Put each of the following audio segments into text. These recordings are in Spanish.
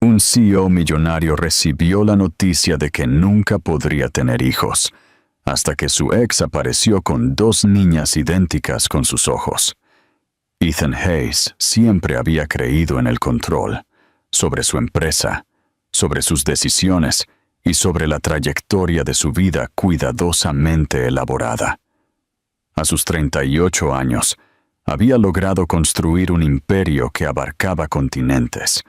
Un CEO millonario recibió la noticia de que nunca podría tener hijos, hasta que su ex apareció con 2 niñas idénticas con sus ojos. Ethan Hayes siempre había creído en el control, sobre su empresa, sobre sus decisiones y sobre la trayectoria de su vida cuidadosamente elaborada. A sus 38 años, había logrado construir un imperio que abarcaba continentes,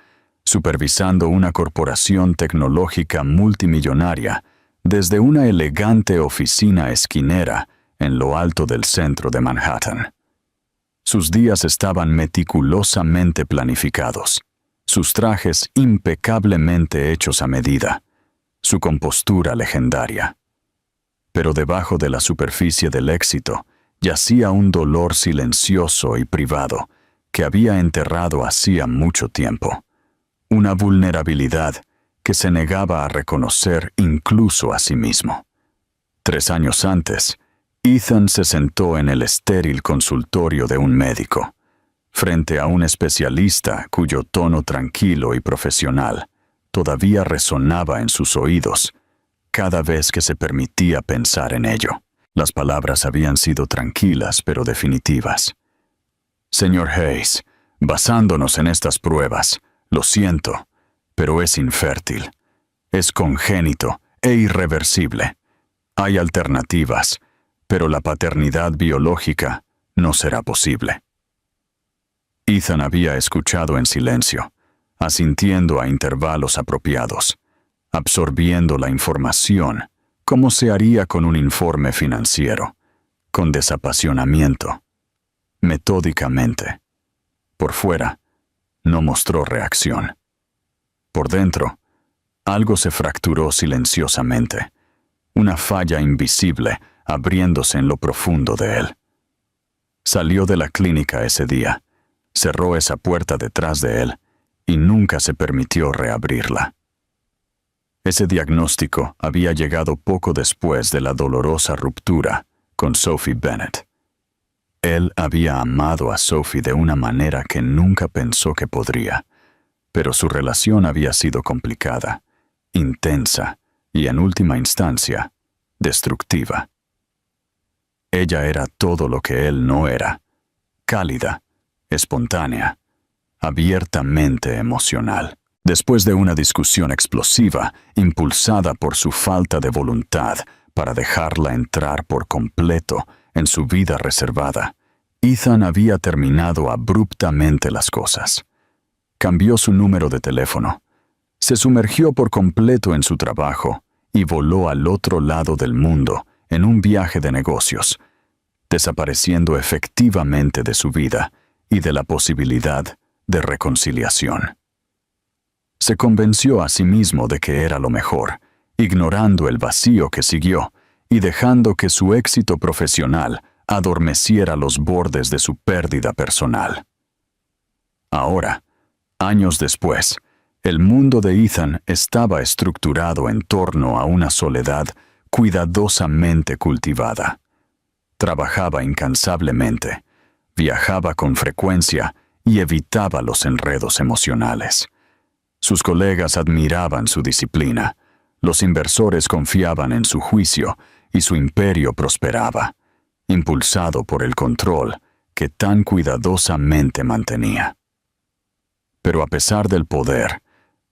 supervisando una corporación tecnológica multimillonaria desde una elegante oficina esquinera en lo alto del centro de Manhattan. Sus días estaban meticulosamente planificados, sus trajes impecablemente hechos a medida, su compostura legendaria. Pero debajo de la superficie del éxito yacía un dolor silencioso y privado que había enterrado hacía mucho tiempo, una vulnerabilidad que se negaba a reconocer incluso a sí mismo. 3 años antes, Ethan se sentó en el estéril consultorio de un médico, frente a un especialista cuyo tono tranquilo y profesional todavía resonaba en sus oídos cada vez que se permitía pensar en ello. Las palabras habían sido tranquilas pero definitivas. Señor Hayes, basándonos en estas pruebas, lo siento, pero es infértil. Es congénito e irreversible. Hay alternativas, pero la paternidad biológica no será posible. Ethan había escuchado en silencio, asintiendo a intervalos apropiados, absorbiendo la información como se haría con un informe financiero, con desapasionamiento, metódicamente. Por fuera, no mostró reacción. Por dentro, algo se fracturó silenciosamente, una falla invisible abriéndose en lo profundo de él. Salió de la clínica ese día, cerró esa puerta detrás de él y nunca se permitió reabrirla. Ese diagnóstico había llegado poco después de la dolorosa ruptura con Sophie Bennett. Él había amado a Sophie de una manera que nunca pensó que podría, pero su relación había sido complicada, intensa y, en última instancia, destructiva. Ella era todo lo que él no era, cálida, espontánea, abiertamente emocional. Después de una discusión explosiva, impulsada por su falta de voluntad para dejarla entrar por completo en su vida reservada, Ethan había terminado abruptamente las cosas. Cambió su número de teléfono, se sumergió por completo en su trabajo y voló al otro lado del mundo en un viaje de negocios, desapareciendo efectivamente de su vida y de la posibilidad de reconciliación. Se convenció a sí mismo de que era lo mejor, ignorando el vacío que siguió y dejando que su éxito profesional adormeciera los bordes de su pérdida personal. Ahora, años después, el mundo de Ethan estaba estructurado en torno a una soledad cuidadosamente cultivada. Trabajaba incansablemente, viajaba con frecuencia y evitaba los enredos emocionales. Sus colegas admiraban su disciplina, los inversores confiaban en su juicio y su imperio prosperaba, impulsado por el control que tan cuidadosamente mantenía. Pero a pesar del poder,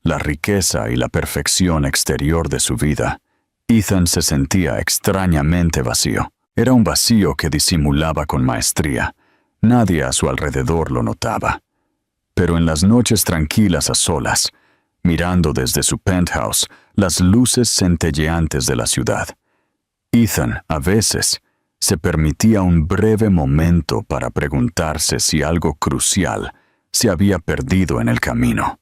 la riqueza y la perfección exterior de su vida, Ethan se sentía extrañamente vacío. Era un vacío que disimulaba con maestría. Nadie a su alrededor lo notaba. Pero en las noches tranquilas a solas, mirando desde su penthouse las luces centelleantes de la ciudad, Ethan, a veces, se permitía un breve momento para preguntarse si algo crucial se había perdido en el camino.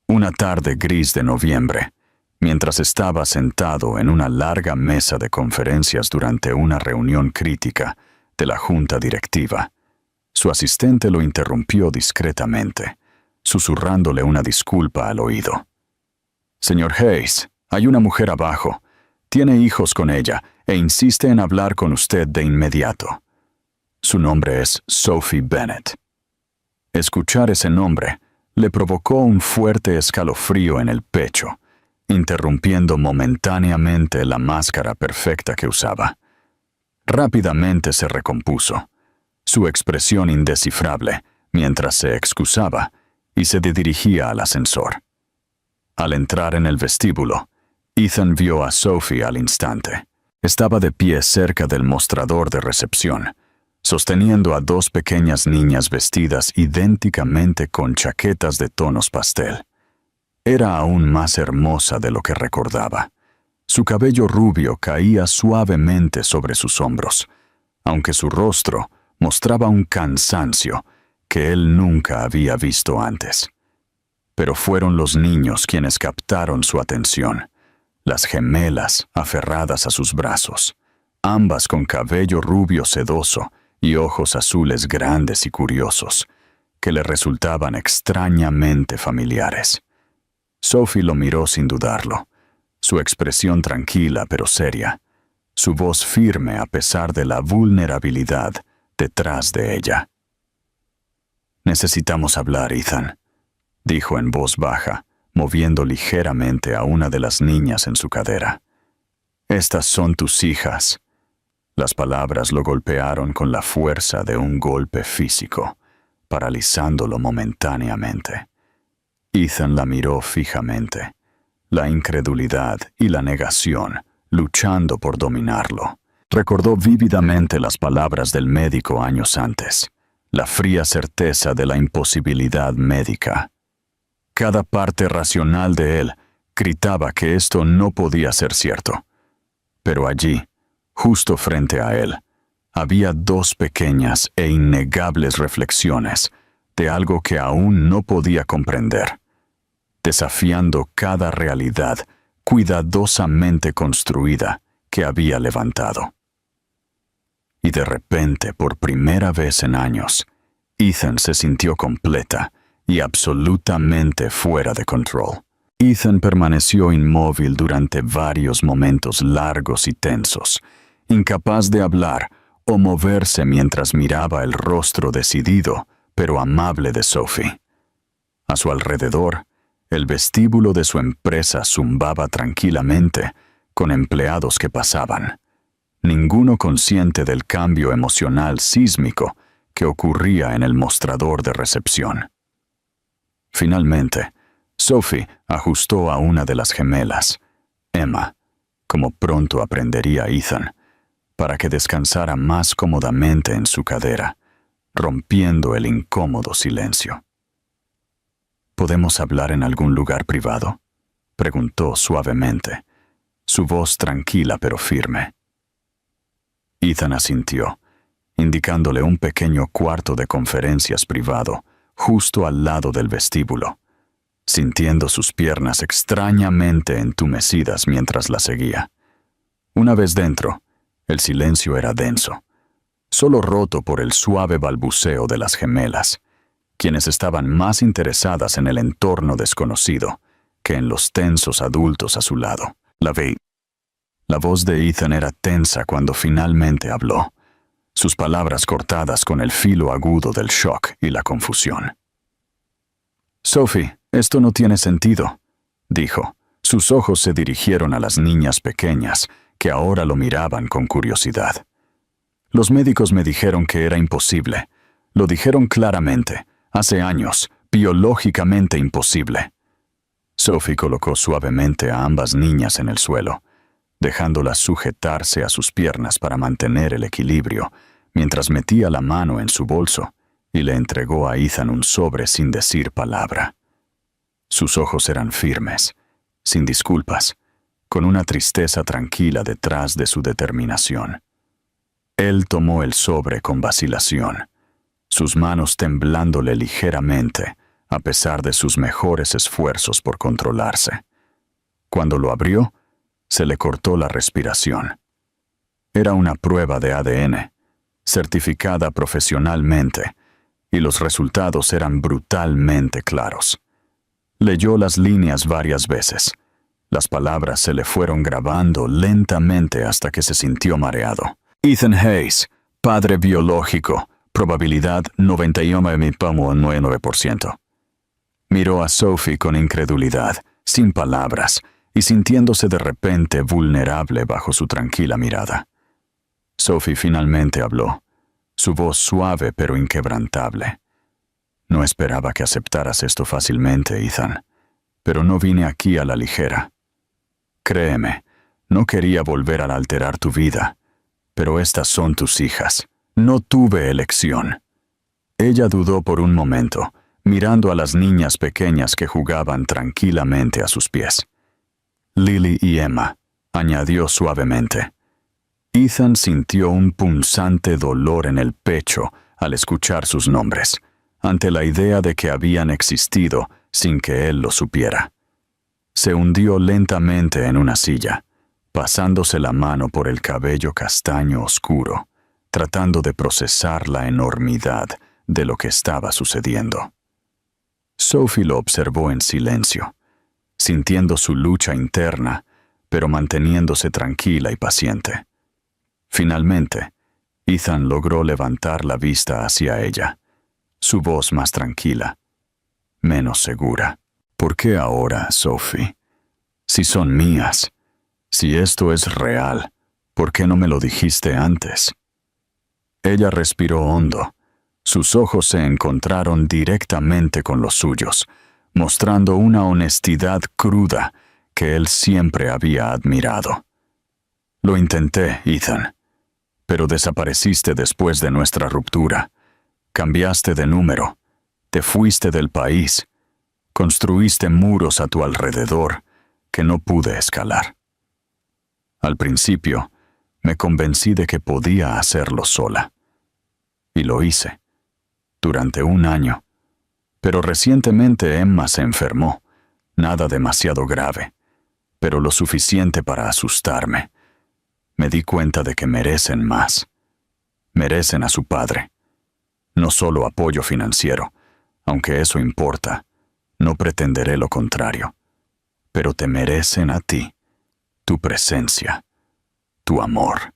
Una tarde gris de noviembre, mientras estaba sentado en una larga mesa de conferencias durante una reunión crítica de la junta directiva, su asistente lo interrumpió discretamente, susurrándole una disculpa al oído. «Señor Hayes, hay una mujer abajo. Tiene hijos con ella e insiste en hablar con usted de inmediato. Su nombre es Sophie Bennett». Escuchar ese nombre le provocó un fuerte escalofrío en el pecho, interrumpiendo momentáneamente la máscara perfecta que usaba. Rápidamente se recompuso, su expresión indescifrable, mientras se excusaba y se dirigía al ascensor. Al entrar en el vestíbulo, Ethan vio a Sophie al instante. Estaba de pie cerca del mostrador de recepción, sosteniendo a dos pequeñas niñas vestidas idénticamente con chaquetas de tonos pastel. Era aún más hermosa de lo que recordaba. Su cabello rubio caía suavemente sobre sus hombros, aunque su rostro mostraba un cansancio que él nunca había visto antes. Pero fueron los niños quienes captaron su atención, las gemelas aferradas a sus brazos, ambas con cabello rubio sedoso y ojos azules grandes y curiosos, que le resultaban extrañamente familiares. Sophie lo miró sin dudarlo, su expresión tranquila pero seria, su voz firme a pesar de la vulnerabilidad detrás de ella. «Necesitamos hablar, Ethan», dijo en voz baja, moviendo ligeramente a una de las niñas en su cadera. «Estas son tus hijas». Las palabras lo golpearon con la fuerza de un golpe físico, paralizándolo momentáneamente. Ethan la miró fijamente, la incredulidad y la negación luchando por dominarlo. Recordó vívidamente las palabras del médico años antes, la fría certeza de la imposibilidad médica. Cada parte racional de él gritaba que esto no podía ser cierto. Pero allí, justo frente a él, había dos pequeñas e innegables reflexiones de algo que aún no podía comprender, desafiando cada realidad cuidadosamente construida que había levantado. Y de repente, por primera vez en años, Ethan se sintió completa y absolutamente fuera de control. Ethan permaneció inmóvil durante varios momentos largos y tensos, incapaz de hablar o moverse mientras miraba el rostro decidido pero amable de Sophie. A su alrededor, el vestíbulo de su empresa zumbaba tranquilamente, con empleados que pasaban, ninguno consciente del cambio emocional sísmico que ocurría en el mostrador de recepción. Finalmente, Sophie ajustó a una de las gemelas, Emma, como pronto aprendería Ethan, para que descansara más cómodamente en su cadera, rompiendo el incómodo silencio. ¿Podemos hablar en algún lugar privado?, preguntó suavemente, su voz tranquila pero firme. Ethan asintió, indicándole un pequeño cuarto de conferencias privado justo al lado del vestíbulo, sintiendo sus piernas extrañamente entumecidas mientras la seguía. Una vez dentro, el silencio era denso, solo roto por el suave balbuceo de las gemelas, quienes estaban más interesadas en el entorno desconocido que en los tensos adultos a su lado. La voz de Ethan era tensa cuando finalmente habló, sus palabras cortadas con el filo agudo del shock y la confusión. «Sophie, esto no tiene sentido», dijo. Sus ojos se dirigieron a las niñas pequeñas, que ahora lo miraban con curiosidad. «Los médicos me dijeron que era imposible. Lo dijeron claramente, hace años, biológicamente imposible». Sophie colocó suavemente a ambas niñas en el suelo, dejándolas sujetarse a sus piernas para mantener el equilibrio, mientras metía la mano en su bolso y le entregó a Ethan un sobre sin decir palabra. Sus ojos eran firmes, sin disculpas, con una tristeza tranquila detrás de su determinación. Él tomó el sobre con vacilación, sus manos temblándole ligeramente, a pesar de sus mejores esfuerzos por controlarse. Cuando lo abrió, se le cortó la respiración. Era una prueba de ADN, certificada profesionalmente, y los resultados eran brutalmente claros. Leyó las líneas varias veces. Las palabras se le fueron grabando lentamente hasta que se sintió mareado. Ethan Hayes, padre biológico, probabilidad 91,99%. Miró a Sophie con incredulidad, sin palabras, y sintiéndose de repente vulnerable bajo su tranquila mirada. Sophie finalmente habló, su voz suave pero inquebrantable. No esperaba que aceptaras esto fácilmente, Ethan, pero no vine aquí a la ligera. Créeme, no quería volver a alterar tu vida, pero estas son tus hijas. No tuve elección. Ella dudó por un momento, mirando a las niñas pequeñas que jugaban tranquilamente a sus pies. Lily y Emma, añadió suavemente. Ethan sintió un punzante dolor en el pecho al escuchar sus nombres, ante la idea de que habían existido sin que él lo supiera. Se hundió lentamente en una silla, pasándose la mano por el cabello castaño oscuro, tratando de procesar la enormidad de lo que estaba sucediendo. Sophie lo observó en silencio, sintiendo su lucha interna, pero manteniéndose tranquila y paciente. Finalmente, Ethan logró levantar la vista hacia ella, su voz más tranquila, menos segura. ¿Por qué ahora, Sophie? Si son mías, si esto es real, ¿por qué no me lo dijiste antes? Ella respiró hondo. Sus ojos se encontraron directamente con los suyos, mostrando una honestidad cruda que él siempre había admirado. Lo intenté, Ethan, pero desapareciste después de nuestra ruptura. Cambiaste de número, te fuiste del país, construiste muros a tu alrededor que no pude escalar. Al principio, me convencí de que podía hacerlo sola. Y lo hice, durante un año. Pero recientemente Emma se enfermó, nada demasiado grave, pero lo suficiente para asustarme. Me di cuenta de que merecen más. Merecen a su padre. No solo apoyo financiero, aunque eso importa, no pretenderé lo contrario. Pero te merecen a ti, tu presencia, tu amor.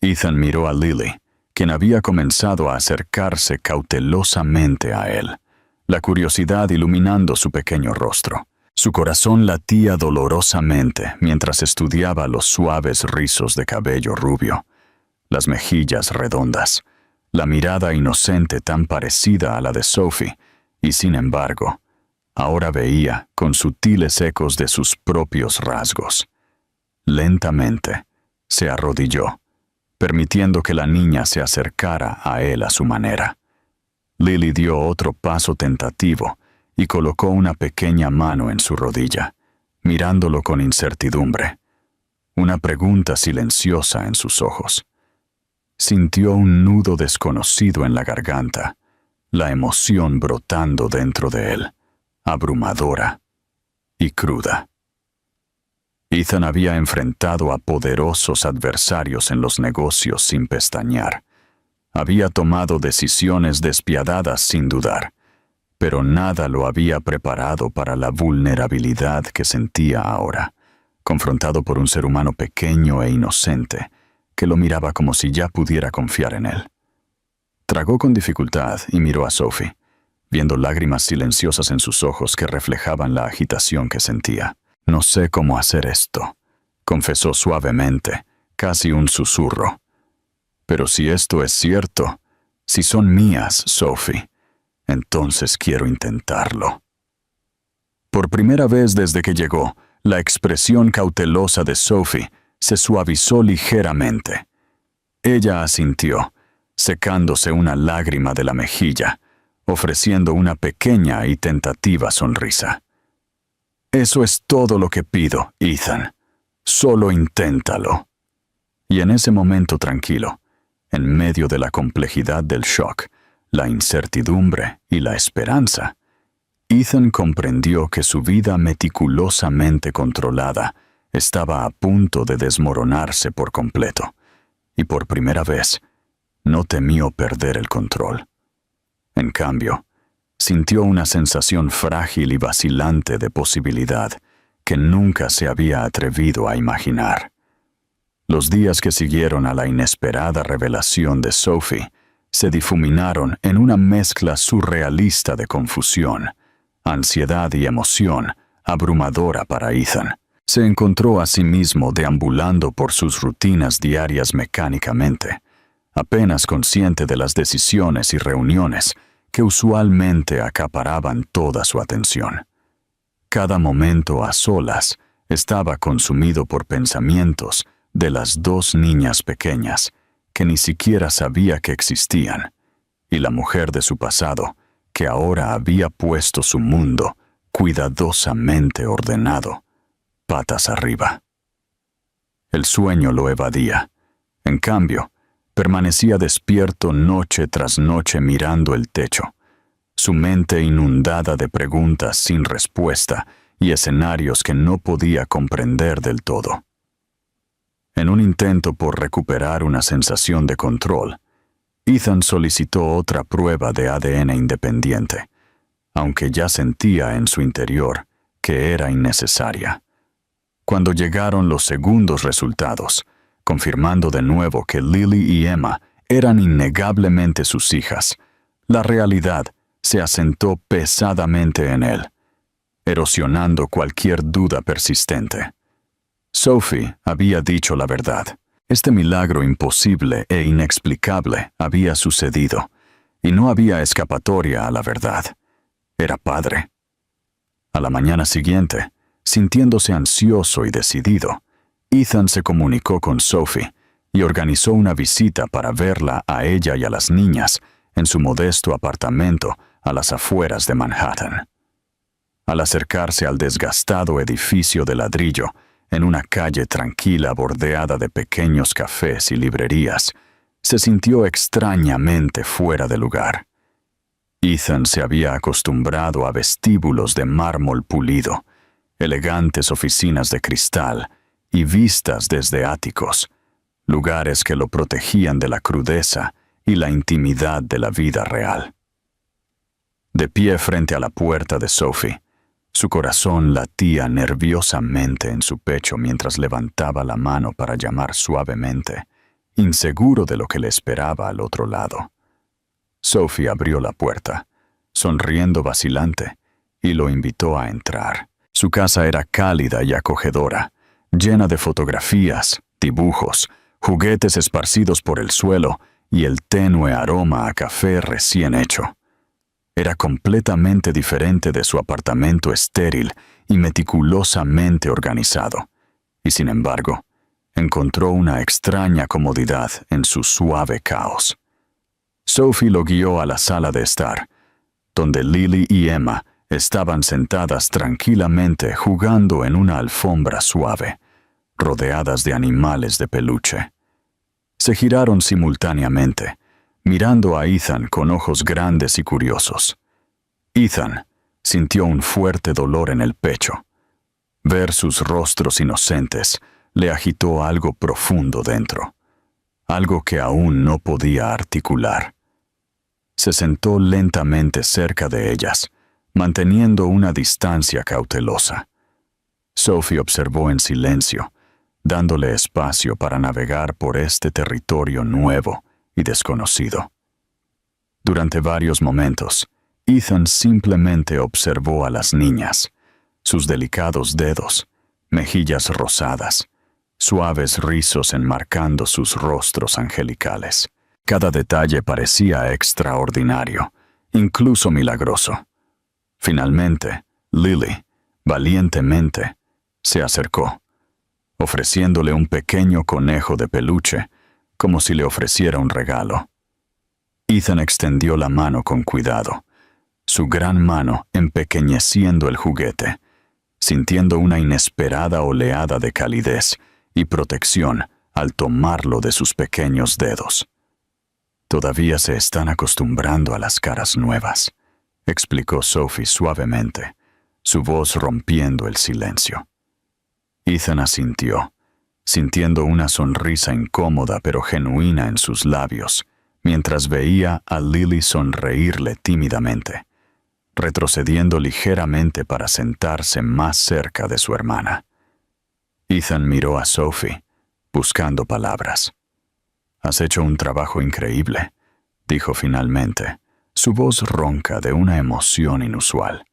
Ethan miró a Lily, quien había comenzado a acercarse cautelosamente a él, la curiosidad iluminando su pequeño rostro. Su corazón latía dolorosamente mientras estudiaba los suaves rizos de cabello rubio, las mejillas redondas, la mirada inocente tan parecida a la de Sophie, y sin embargo, ahora veía con sutiles ecos de sus propios rasgos. Lentamente, se arrodilló, permitiendo que la niña se acercara a él a su manera. Lily dio otro paso tentativo y colocó una pequeña mano en su rodilla, mirándolo con incertidumbre, una pregunta silenciosa en sus ojos. Sintió un nudo desconocido en la garganta, la emoción brotando dentro de él, abrumadora y cruda. Ethan había enfrentado a poderosos adversarios en los negocios sin pestañear. Había tomado decisiones despiadadas sin dudar, pero nada lo había preparado para la vulnerabilidad que sentía ahora, confrontado por un ser humano pequeño e inocente, que lo miraba como si ya pudiera confiar en él. Tragó con dificultad y miró a Sophie, viendo lágrimas silenciosas en sus ojos que reflejaban la agitación que sentía. «No sé cómo hacer esto», confesó suavemente, casi un susurro. «Pero si esto es cierto, si son mías, Sophie, entonces quiero intentarlo». Por primera vez desde que llegó, la expresión cautelosa de Sophie se suavizó ligeramente. Ella asintió, secándose una lágrima de la mejilla, ofreciendo una pequeña y tentativa sonrisa. «Eso es todo lo que pido, Ethan. Solo inténtalo». Y en ese momento tranquilo, en medio de la complejidad del shock, la incertidumbre y la esperanza, Ethan comprendió que su vida meticulosamente controlada estaba a punto de desmoronarse por completo, y por primera vez no temió perder el control. En cambio, sintió una sensación frágil y vacilante de posibilidad que nunca se había atrevido a imaginar. Los días que siguieron a la inesperada revelación de Sophie se difuminaron en una mezcla surrealista de confusión, ansiedad y emoción, abrumadora para Ethan. Se encontró a sí mismo deambulando por sus rutinas diarias mecánicamente, apenas consciente de las decisiones y reuniones que usualmente acaparaban toda su atención. Cada momento a solas estaba consumido por pensamientos de las dos niñas pequeñas que ni siquiera sabía que existían, y la mujer de su pasado que ahora había puesto su mundo cuidadosamente ordenado, patas arriba. El sueño lo evadía. En cambio, permanecía despierto noche tras noche mirando el techo, su mente inundada de preguntas sin respuesta y escenarios que no podía comprender del todo. En un intento por recuperar una sensación de control, Ethan solicitó otra prueba de ADN independiente, aunque ya sentía en su interior que era innecesaria. Cuando llegaron los segundos resultados, confirmando de nuevo que Lily y Emma eran innegablemente sus hijas, la realidad se asentó pesadamente en él, erosionando cualquier duda persistente. Sophie había dicho la verdad. Este milagro imposible e inexplicable había sucedido, y no había escapatoria a la verdad. Era padre. A la mañana siguiente, sintiéndose ansioso y decidido, Ethan se comunicó con Sophie y organizó una visita para verla a ella y a las niñas en su modesto apartamento a las afueras de Manhattan. Al acercarse al desgastado edificio de ladrillo, en una calle tranquila bordeada de pequeños cafés y librerías, se sintió extrañamente fuera de lugar. Ethan se había acostumbrado a vestíbulos de mármol pulido, elegantes oficinas de cristal y vistas desde áticos, lugares que lo protegían de la crudeza y la intimidad de la vida real. De pie frente a la puerta de Sophie, su corazón latía nerviosamente en su pecho mientras levantaba la mano para llamar suavemente, inseguro de lo que le esperaba al otro lado. Sophie abrió la puerta, sonriendo vacilante, y lo invitó a entrar. Su casa era cálida y acogedora, llena de fotografías, dibujos, juguetes esparcidos por el suelo y el tenue aroma a café recién hecho. Era completamente diferente de su apartamento estéril y meticulosamente organizado, y sin embargo, encontró una extraña comodidad en su suave caos. Sophie lo guió a la sala de estar, donde Lily y Emma estaban sentadas tranquilamente jugando en una alfombra suave, rodeadas de animales de peluche. Se giraron simultáneamente, mirando a Ethan con ojos grandes y curiosos. Ethan sintió un fuerte dolor en el pecho. Ver sus rostros inocentes le agitó algo profundo dentro, algo que aún no podía articular. Se sentó lentamente cerca de ellas, manteniendo una distancia cautelosa. Sophie observó en silencio, dándole espacio para navegar por este territorio nuevo y desconocido. Durante varios momentos, Ethan simplemente observó a las niñas, sus delicados dedos, mejillas rosadas, suaves rizos enmarcando sus rostros angelicales. Cada detalle parecía extraordinario, incluso milagroso. Finalmente, Lily, valientemente, se acercó, ofreciéndole un pequeño conejo de peluche, como si le ofreciera un regalo. Ethan extendió la mano con cuidado, su gran mano empequeñeciendo el juguete, sintiendo una inesperada oleada de calidez y protección al tomarlo de sus pequeños dedos. «Todavía se están acostumbrando a las caras nuevas», explicó Sophie suavemente, su voz rompiendo el silencio. Ethan asintió, sintiendo una sonrisa incómoda pero genuina en sus labios, mientras veía a Lily sonreírle tímidamente, retrocediendo ligeramente para sentarse más cerca de su hermana. Ethan miró a Sophie, buscando palabras. «Has hecho un trabajo increíble», dijo finalmente, su voz ronca de una emoción inusual.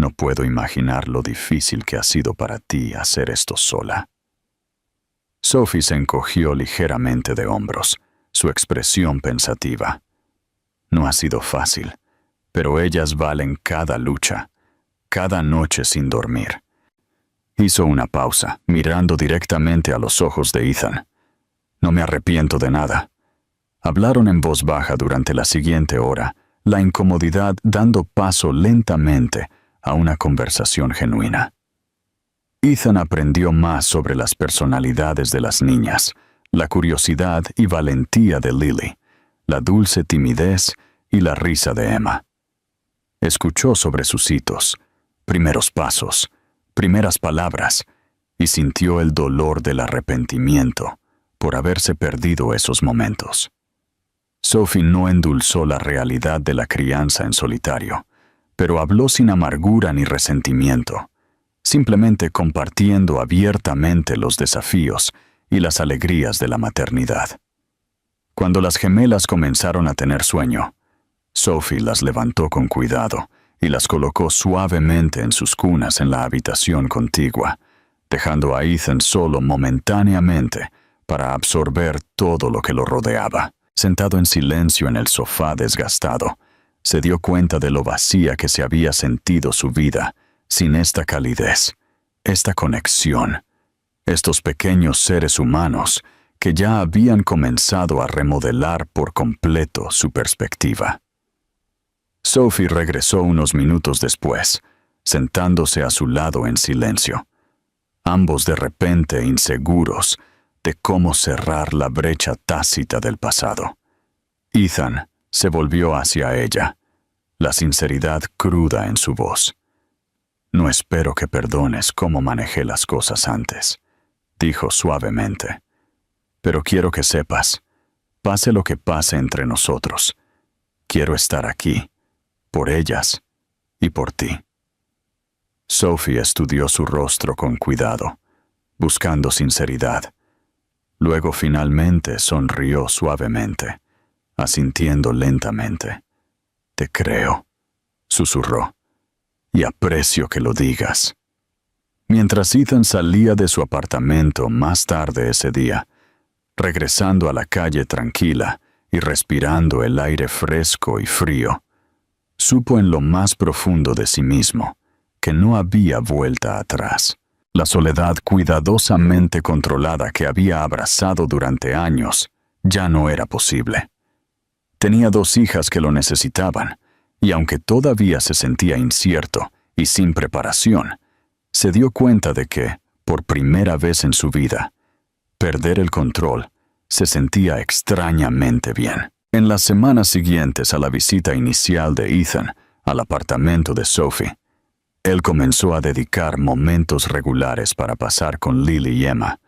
No puedo imaginar lo difícil que ha sido para ti hacer esto sola. Sophie se encogió ligeramente de hombros, su expresión pensativa. No ha sido fácil, pero ellas valen cada lucha, cada noche sin dormir. Hizo una pausa, mirando directamente a los ojos de Ethan. No me arrepiento de nada. Hablaron en voz baja durante la siguiente hora, la incomodidad dando paso lentamente a una conversación genuina. Ethan aprendió más sobre las personalidades de las niñas, la curiosidad y valentía de Lily, la dulce timidez y la risa de Emma. Escuchó sobre sus hitos, primeros pasos, primeras palabras, y sintió el dolor del arrepentimiento por haberse perdido esos momentos. Sophie no endulzó la realidad de la crianza en solitario, pero habló sin amargura ni resentimiento, simplemente compartiendo abiertamente los desafíos y las alegrías de la maternidad. Cuando las gemelas comenzaron a tener sueño, Sophie las levantó con cuidado y las colocó suavemente en sus cunas en la habitación contigua, dejando a Ethan solo momentáneamente para absorber todo lo que lo rodeaba. Sentado en silencio en el sofá desgastado, se dio cuenta de lo vacía que se había sentido su vida sin esta calidez, esta conexión, estos pequeños seres humanos que ya habían comenzado a remodelar por completo su perspectiva. Sophie regresó unos minutos después, sentándose a su lado en silencio, ambos de repente inseguros de cómo cerrar la brecha tácita del pasado. Ethan se volvió hacia ella, la sinceridad cruda en su voz. «No espero que perdones cómo manejé las cosas antes», dijo suavemente. «Pero quiero que sepas, pase lo que pase entre nosotros, quiero estar aquí, por ellas y por ti». Sophie estudió su rostro con cuidado, buscando sinceridad. Luego finalmente sonrió suavemente, asintiendo lentamente. «Te creo», susurró, «y aprecio que lo digas». Mientras Ethan salía de su apartamento más tarde ese día, regresando a la calle tranquila y respirando el aire fresco y frío, supo en lo más profundo de sí mismo que no había vuelta atrás. La soledad cuidadosamente controlada que había abrazado durante años ya no era posible. Tenía 2 hijas que lo necesitaban, y aunque todavía se sentía incierto y sin preparación, se dio cuenta de que, por primera vez en su vida, perder el control se sentía extrañamente bien. En las semanas siguientes a la visita inicial de Ethan al apartamento de Sophie, él comenzó a dedicar momentos regulares para pasar con Lily y Emma,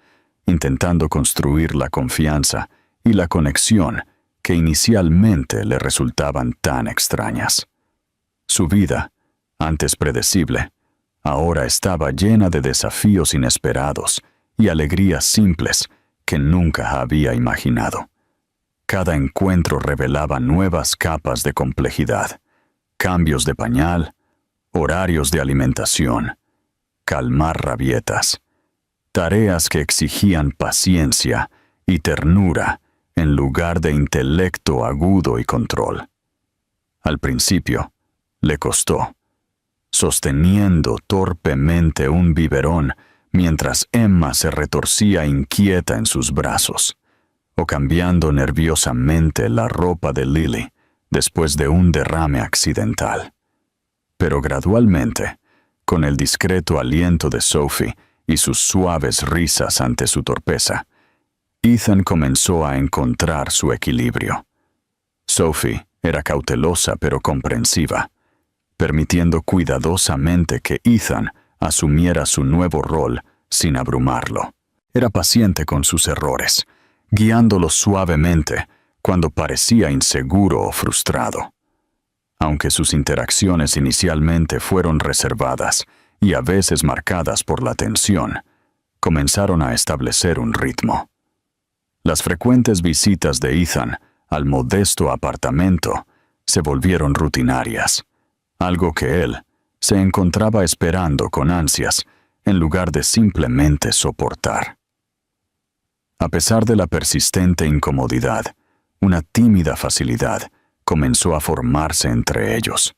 intentando construir la confianza y la conexión que inicialmente le resultaban tan extrañas. Su vida, antes predecible, ahora estaba llena de desafíos inesperados y alegrías simples que nunca había imaginado. Cada encuentro revelaba nuevas capas de complejidad, cambios de pañal, horarios de alimentación, calmar rabietas, tareas que exigían paciencia y ternura en lugar de intelecto agudo y control. Al principio, le costó, sosteniendo torpemente un biberón mientras Emma se retorcía inquieta en sus brazos, o cambiando nerviosamente la ropa de Lily después de un derrame accidental. Pero gradualmente, con el discreto aliento de Sophie y sus suaves risas ante su torpeza, Ethan comenzó a encontrar su equilibrio. Sophie era cautelosa pero comprensiva, permitiendo cuidadosamente que Ethan asumiera su nuevo rol sin abrumarlo. Era paciente con sus errores, guiándolo suavemente cuando parecía inseguro o frustrado. Aunque sus interacciones inicialmente fueron reservadas y a veces marcadas por la tensión, comenzaron a establecer un ritmo. Las frecuentes visitas de Ethan al modesto apartamento se volvieron rutinarias, algo que él, se encontraba esperando con ansias, en lugar de simplemente soportar. A pesar de la persistente incomodidad, una tímida facilidad comenzó a formarse entre ellos.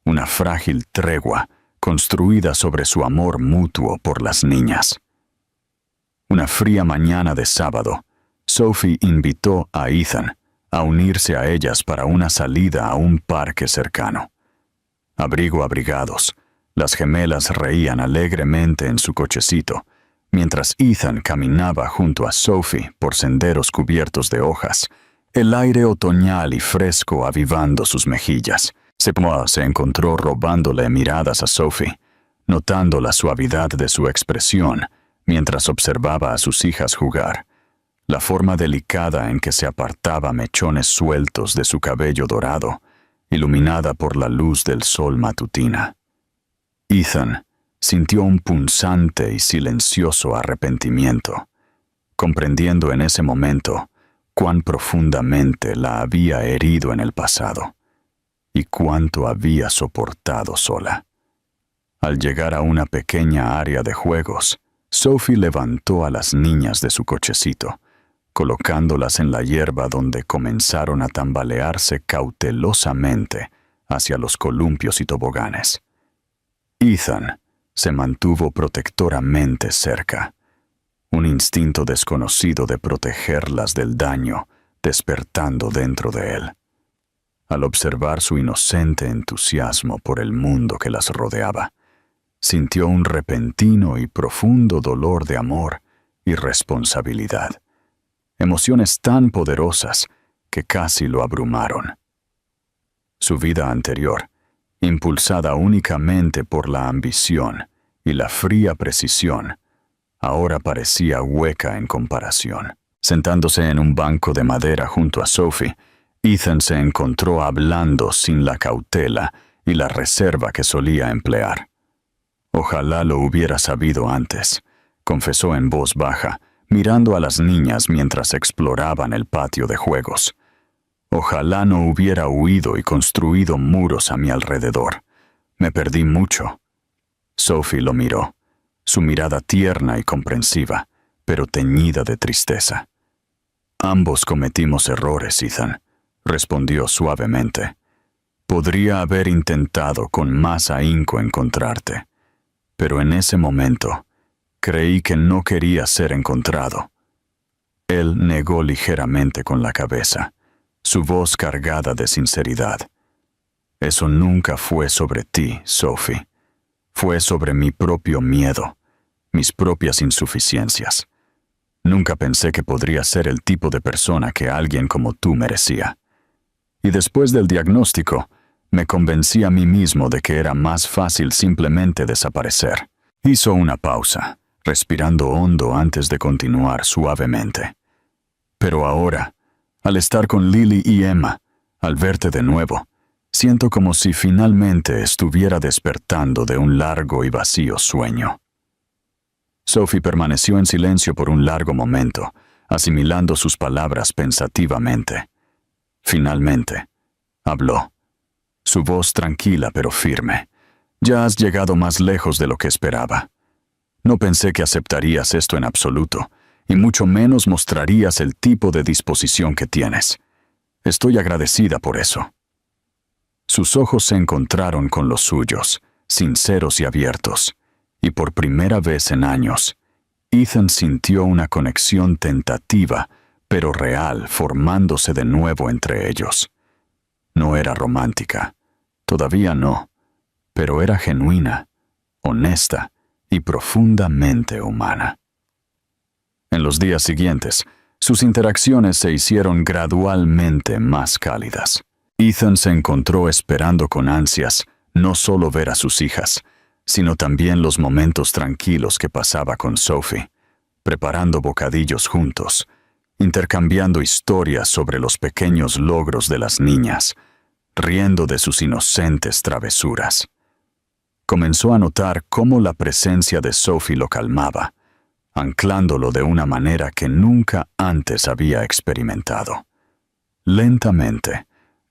Una frágil tregua construida sobre su amor mutuo por las niñas. Una fría mañana de sábado, Sophie invitó a Ethan a unirse a ellas para una salida a un parque cercano. Abrigados, las gemelas reían alegremente en su cochecito, mientras Ethan caminaba junto a Sophie por senderos cubiertos de hojas, el aire otoñal y fresco avivando sus mejillas. Se encontró robándole miradas a Sophie, notando la suavidad de su expresión mientras observaba a sus hijas jugar, la forma delicada en que se apartaba mechones sueltos de su cabello dorado, iluminada por la luz del sol matutina. Ethan sintió un punzante y silencioso arrepentimiento, comprendiendo en ese momento cuán profundamente la había herido en el pasado y cuánto había soportado sola. Al llegar a una pequeña área de juegos, Sophie levantó a las niñas de su cochecito, colocándolas en la hierba donde comenzaron a tambalearse cautelosamente hacia los columpios y toboganes. Ethan se mantuvo protectoramente cerca, un instinto desconocido de protegerlas del daño despertando dentro de él. Al observar su inocente entusiasmo por el mundo que las rodeaba, sintió un repentino y profundo dolor de amor y responsabilidad, emociones tan poderosas que casi lo abrumaron. Su vida anterior, impulsada únicamente por la ambición y la fría precisión, ahora parecía hueca en comparación. Sentándose en un banco de madera junto a Sophie, Ethan se encontró hablando sin la cautela y la reserva que solía emplear. Ojalá lo hubiera sabido antes, confesó en voz baja, mirando a las niñas mientras exploraban el patio de juegos. Ojalá no hubiera huido y construido muros a mi alrededor. Me perdí mucho. Sophie lo miró, su mirada tierna y comprensiva, pero teñida de tristeza. Ambos cometimos errores, Ethan, respondió suavemente. Podría haber intentado con más ahínco encontrarte, pero en ese momento creí que no quería ser encontrado. Él negó ligeramente con la cabeza, su voz cargada de sinceridad. Eso nunca fue sobre ti, Sophie. Fue sobre mi propio miedo, mis propias insuficiencias. Nunca pensé que podría ser el tipo de persona que alguien como tú merecía. Y después del diagnóstico, me convencí a mí mismo de que era más fácil simplemente desaparecer. Hizo una pausa, respirando hondo antes de continuar suavemente. Pero ahora, al estar con Lily y Emma, al verte de nuevo, siento como si finalmente estuviera despertando de un largo y vacío sueño. Sophie permaneció en silencio por un largo momento, asimilando sus palabras pensativamente. Finalmente, habló. Su voz tranquila pero firme. Ya has llegado más lejos de lo que esperaba. No pensé que aceptarías esto en absoluto, y mucho menos mostrarías el tipo de disposición que tienes. Estoy agradecida por eso. Sus ojos se encontraron con los suyos, sinceros y abiertos, y por primera vez en años, Ethan sintió una conexión tentativa, pero real, formándose de nuevo entre ellos. No era romántica, todavía no, pero era genuina, honesta y profundamente humana. En los días siguientes, sus interacciones se hicieron gradualmente más cálidas. Ethan se encontró esperando con ansias no solo ver a sus hijas, sino también los momentos tranquilos que pasaba con Sophie, preparando bocadillos juntos, intercambiando historias sobre los pequeños logros de las niñas, riendo de sus inocentes travesuras. Comenzó a notar cómo la presencia de Sophie lo calmaba, anclándolo de una manera que nunca antes había experimentado. Lentamente,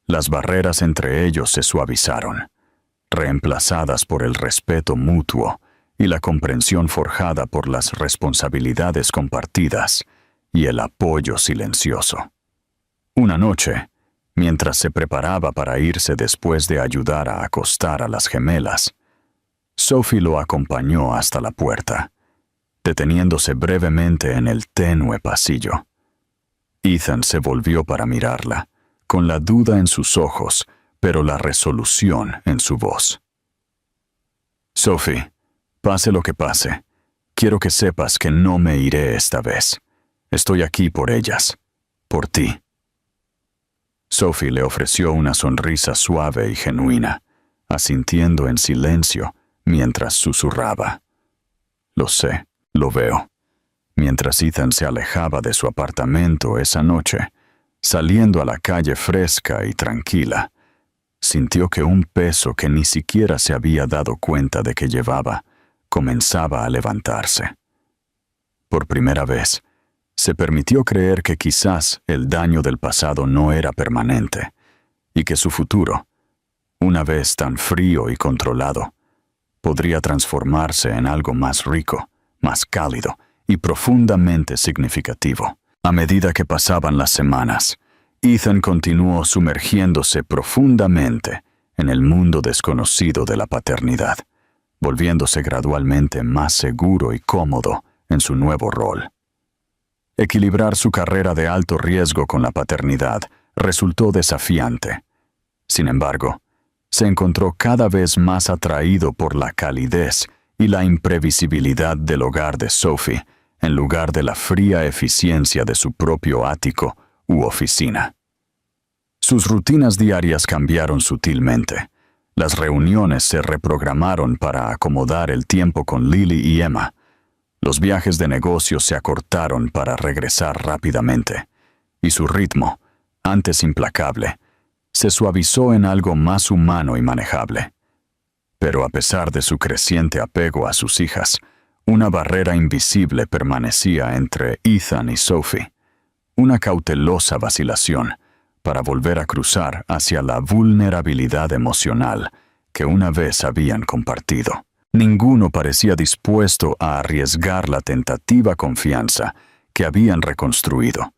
las barreras entre ellos se suavizaron. reemplazadas por el respeto mutuo y la comprensión forjada por las responsabilidades compartidas y el apoyo silencioso. Una noche, mientras se preparaba para irse después de ayudar a acostar a las gemelas, Sophie lo acompañó hasta la puerta, deteniéndose brevemente en el tenue pasillo. Ethan se volvió para mirarla, con la duda en sus ojos, pero la resolución en su voz. Sophie, pase lo que pase, quiero que sepas que no me iré esta vez. Estoy aquí por ellas, por ti. Sophie le ofreció una sonrisa suave y genuina, asintiendo en silencio mientras susurraba. Lo sé, lo veo. Mientras Ethan se alejaba de su apartamento esa noche, saliendo a la calle fresca y tranquila, sintió que un peso que ni siquiera se había dado cuenta de que llevaba comenzaba a levantarse. Por primera vez, se permitió creer que quizás el daño del pasado no era permanente y que su futuro, una vez tan frío y controlado, podría transformarse en algo más rico, más cálido y profundamente significativo. A medida que pasaban las semanas, Ethan continuó sumergiéndose profundamente en el mundo desconocido de la paternidad, volviéndose gradualmente más seguro y cómodo en su nuevo rol. Equilibrar su carrera de alto riesgo con la paternidad resultó desafiante. Sin embargo, se encontró cada vez más atraído por la calidez y la imprevisibilidad del hogar de Sophie, en lugar de la fría eficiencia de su propio ático u oficina. Sus rutinas diarias cambiaron sutilmente. Las reuniones se reprogramaron para acomodar el tiempo con Lily y Emma. Los viajes de negocios se acortaron para regresar rápidamente, y su ritmo, antes implacable, se suavizó en algo más humano y manejable. Pero a pesar de su creciente apego a sus hijas, una barrera invisible permanecía entre Ethan y Sophie, una cautelosa vacilación para volver a cruzar hacia la vulnerabilidad emocional que una vez habían compartido. Ninguno parecía dispuesto a arriesgar la tentativa confianza que habían reconstruido,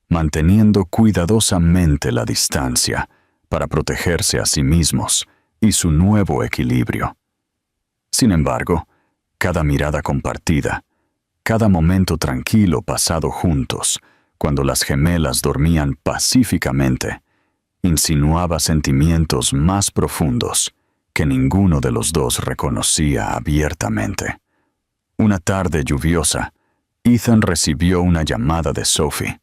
manteniendo cuidadosamente la distancia para protegerse a sí mismos y su nuevo equilibrio. Sin embargo, cada mirada compartida, cada momento tranquilo pasado juntos, cuando las gemelas dormían pacíficamente, insinuaba sentimientos más profundos que ninguno de los dos reconocía abiertamente. Una tarde lluviosa, Ethan recibió una llamada de Sophie,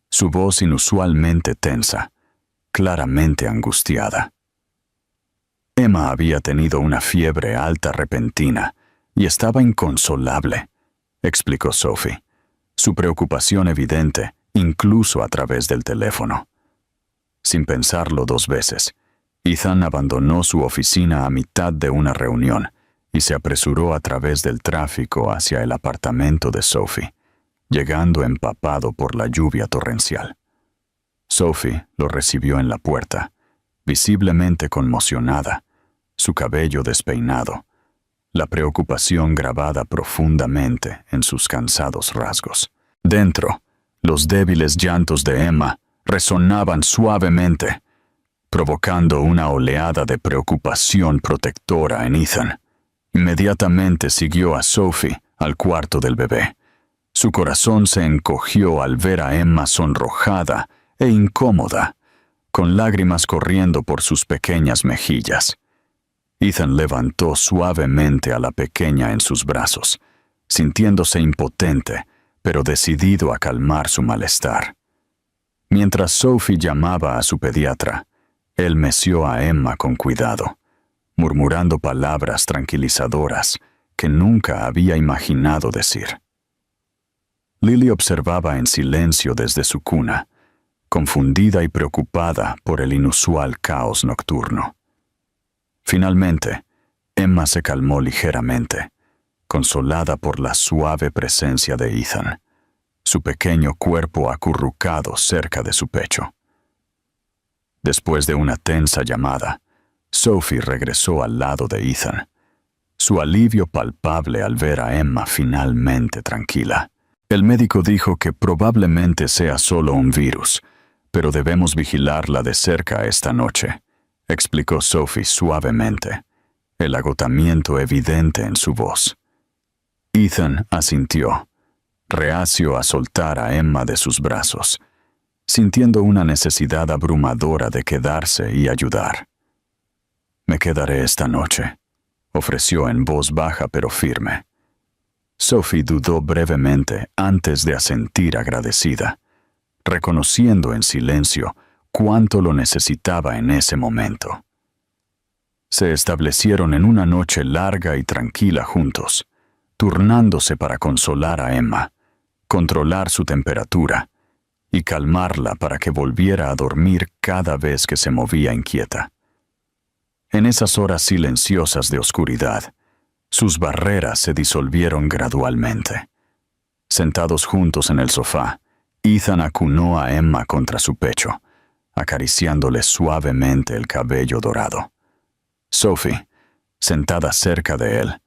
su voz inusualmente tensa, claramente angustiada. Emma había tenido una fiebre alta repentina y estaba inconsolable, explicó Sophie, su preocupación evidente incluso a través del teléfono. Sin pensarlo dos veces, Ethan abandonó su oficina a mitad de una reunión y se apresuró a través del tráfico hacia el apartamento de Sophie, llegando empapado por la lluvia torrencial. Sophie lo recibió en la puerta, visiblemente conmocionada, su cabello despeinado, la preocupación grabada profundamente en sus cansados rasgos. Dentro, los débiles llantos de Emma resonaban suavemente, provocando una oleada de preocupación protectora en Ethan. Inmediatamente siguió a Sophie al cuarto del bebé. Su corazón se encogió al ver a Emma sonrojada e incómoda, con lágrimas corriendo por sus pequeñas mejillas. Ethan levantó suavemente a la pequeña en sus brazos, sintiéndose impotente, pero decidido a calmar su malestar. Mientras Sophie llamaba a su pediatra, él meció a Emma con cuidado, murmurando palabras tranquilizadoras que nunca había imaginado decir. Lily observaba en silencio desde su cuna, confundida y preocupada por el inusual caos nocturno. Finalmente, Emma se calmó ligeramente, consolada por la suave presencia de Ethan, su pequeño cuerpo acurrucado cerca de su pecho. Después de una tensa llamada, Sophie regresó al lado de Ethan. Su alivio palpable al ver a Emma finalmente tranquila. El médico dijo que probablemente sea solo un virus, pero debemos vigilarla de cerca esta noche, explicó Sophie suavemente, el agotamiento evidente en su voz. Ethan asintió, reacio a soltar a Emma de sus brazos, sintiendo una necesidad abrumadora de quedarse y ayudar. «Me quedaré esta noche», ofreció en voz baja pero firme. Sophie dudó brevemente antes de asentir agradecida, reconociendo en silencio cuánto lo necesitaba en ese momento. Se establecieron en una noche larga y tranquila juntos, turnándose para consolar a Emma, controlar su temperatura y calmarla para que volviera a dormir cada vez que se movía inquieta. En esas horas silenciosas de oscuridad, sus barreras se disolvieron gradualmente. Sentados juntos en el sofá, Ethan acunó a Emma contra su pecho, acariciándole suavemente el cabello dorado. Sophie, sentada cerca de él,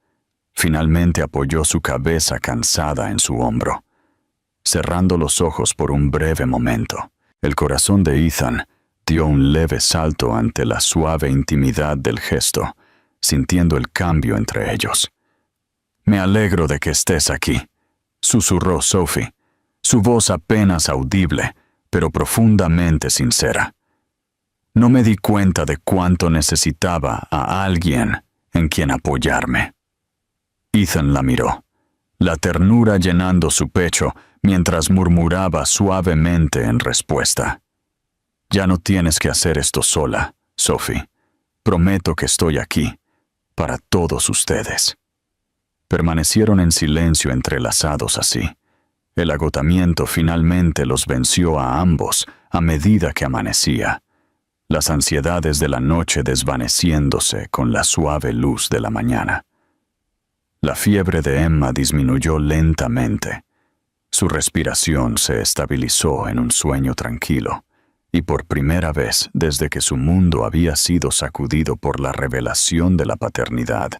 finalmente apoyó su cabeza cansada en su hombro. Cerrando los ojos por un breve momento, el corazón de Ethan dio un leve salto ante la suave intimidad del gesto, sintiendo el cambio entre ellos. «Me alegro de que estés aquí», susurró Sophie, su voz apenas audible, pero profundamente sincera. «No me di cuenta de cuánto necesitaba a alguien en quien apoyarme». Ethan la miró, la ternura llenando su pecho mientras murmuraba suavemente en respuesta. «Ya no tienes que hacer esto sola, Sophie. Prometo que estoy aquí, para todos ustedes». Permanecieron en silencio entrelazados así. El agotamiento finalmente los venció a ambos a medida que amanecía, las ansiedades de la noche desvaneciéndose con la suave luz de la mañana. La fiebre de Emma disminuyó lentamente. Su respiración se estabilizó en un sueño tranquilo, y por primera vez desde que su mundo había sido sacudido por la revelación de la paternidad,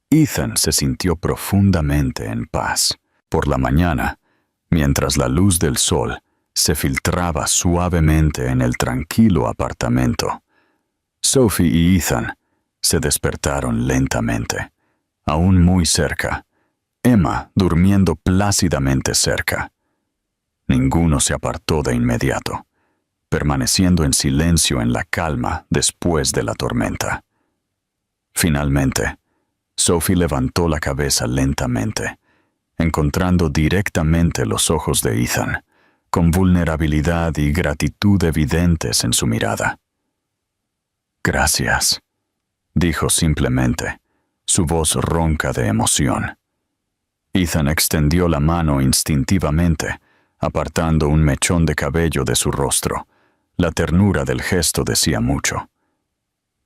Ethan se sintió profundamente en paz. Por la mañana, mientras la luz del sol se filtraba suavemente en el tranquilo apartamento, Sophie y Ethan se despertaron lentamente, aún muy cerca, Emma durmiendo plácidamente cerca. Ninguno se apartó de inmediato, permaneciendo en silencio en la calma después de la tormenta. Finalmente, Sophie levantó la cabeza lentamente, encontrando directamente los ojos de Ethan, con vulnerabilidad y gratitud evidentes en su mirada. «Gracias», dijo simplemente, su voz ronca de emoción. Ethan extendió la mano instintivamente, apartando un mechón de cabello de su rostro. La ternura del gesto decía mucho.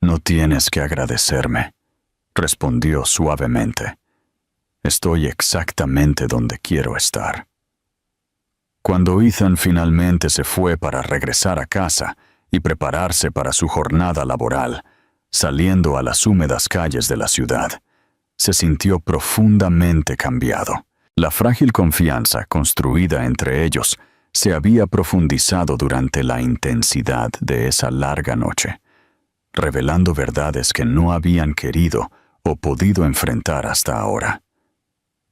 «No tienes que agradecerme», respondió suavemente. «Estoy exactamente donde quiero estar». Cuando Ethan finalmente se fue para regresar a casa y prepararse para su jornada laboral, saliendo a las húmedas calles de la ciudad, se sintió profundamente cambiado. La frágil confianza construida entre ellos se había profundizado durante la intensidad de esa larga noche, revelando verdades que no habían querido o podido enfrentar hasta ahora.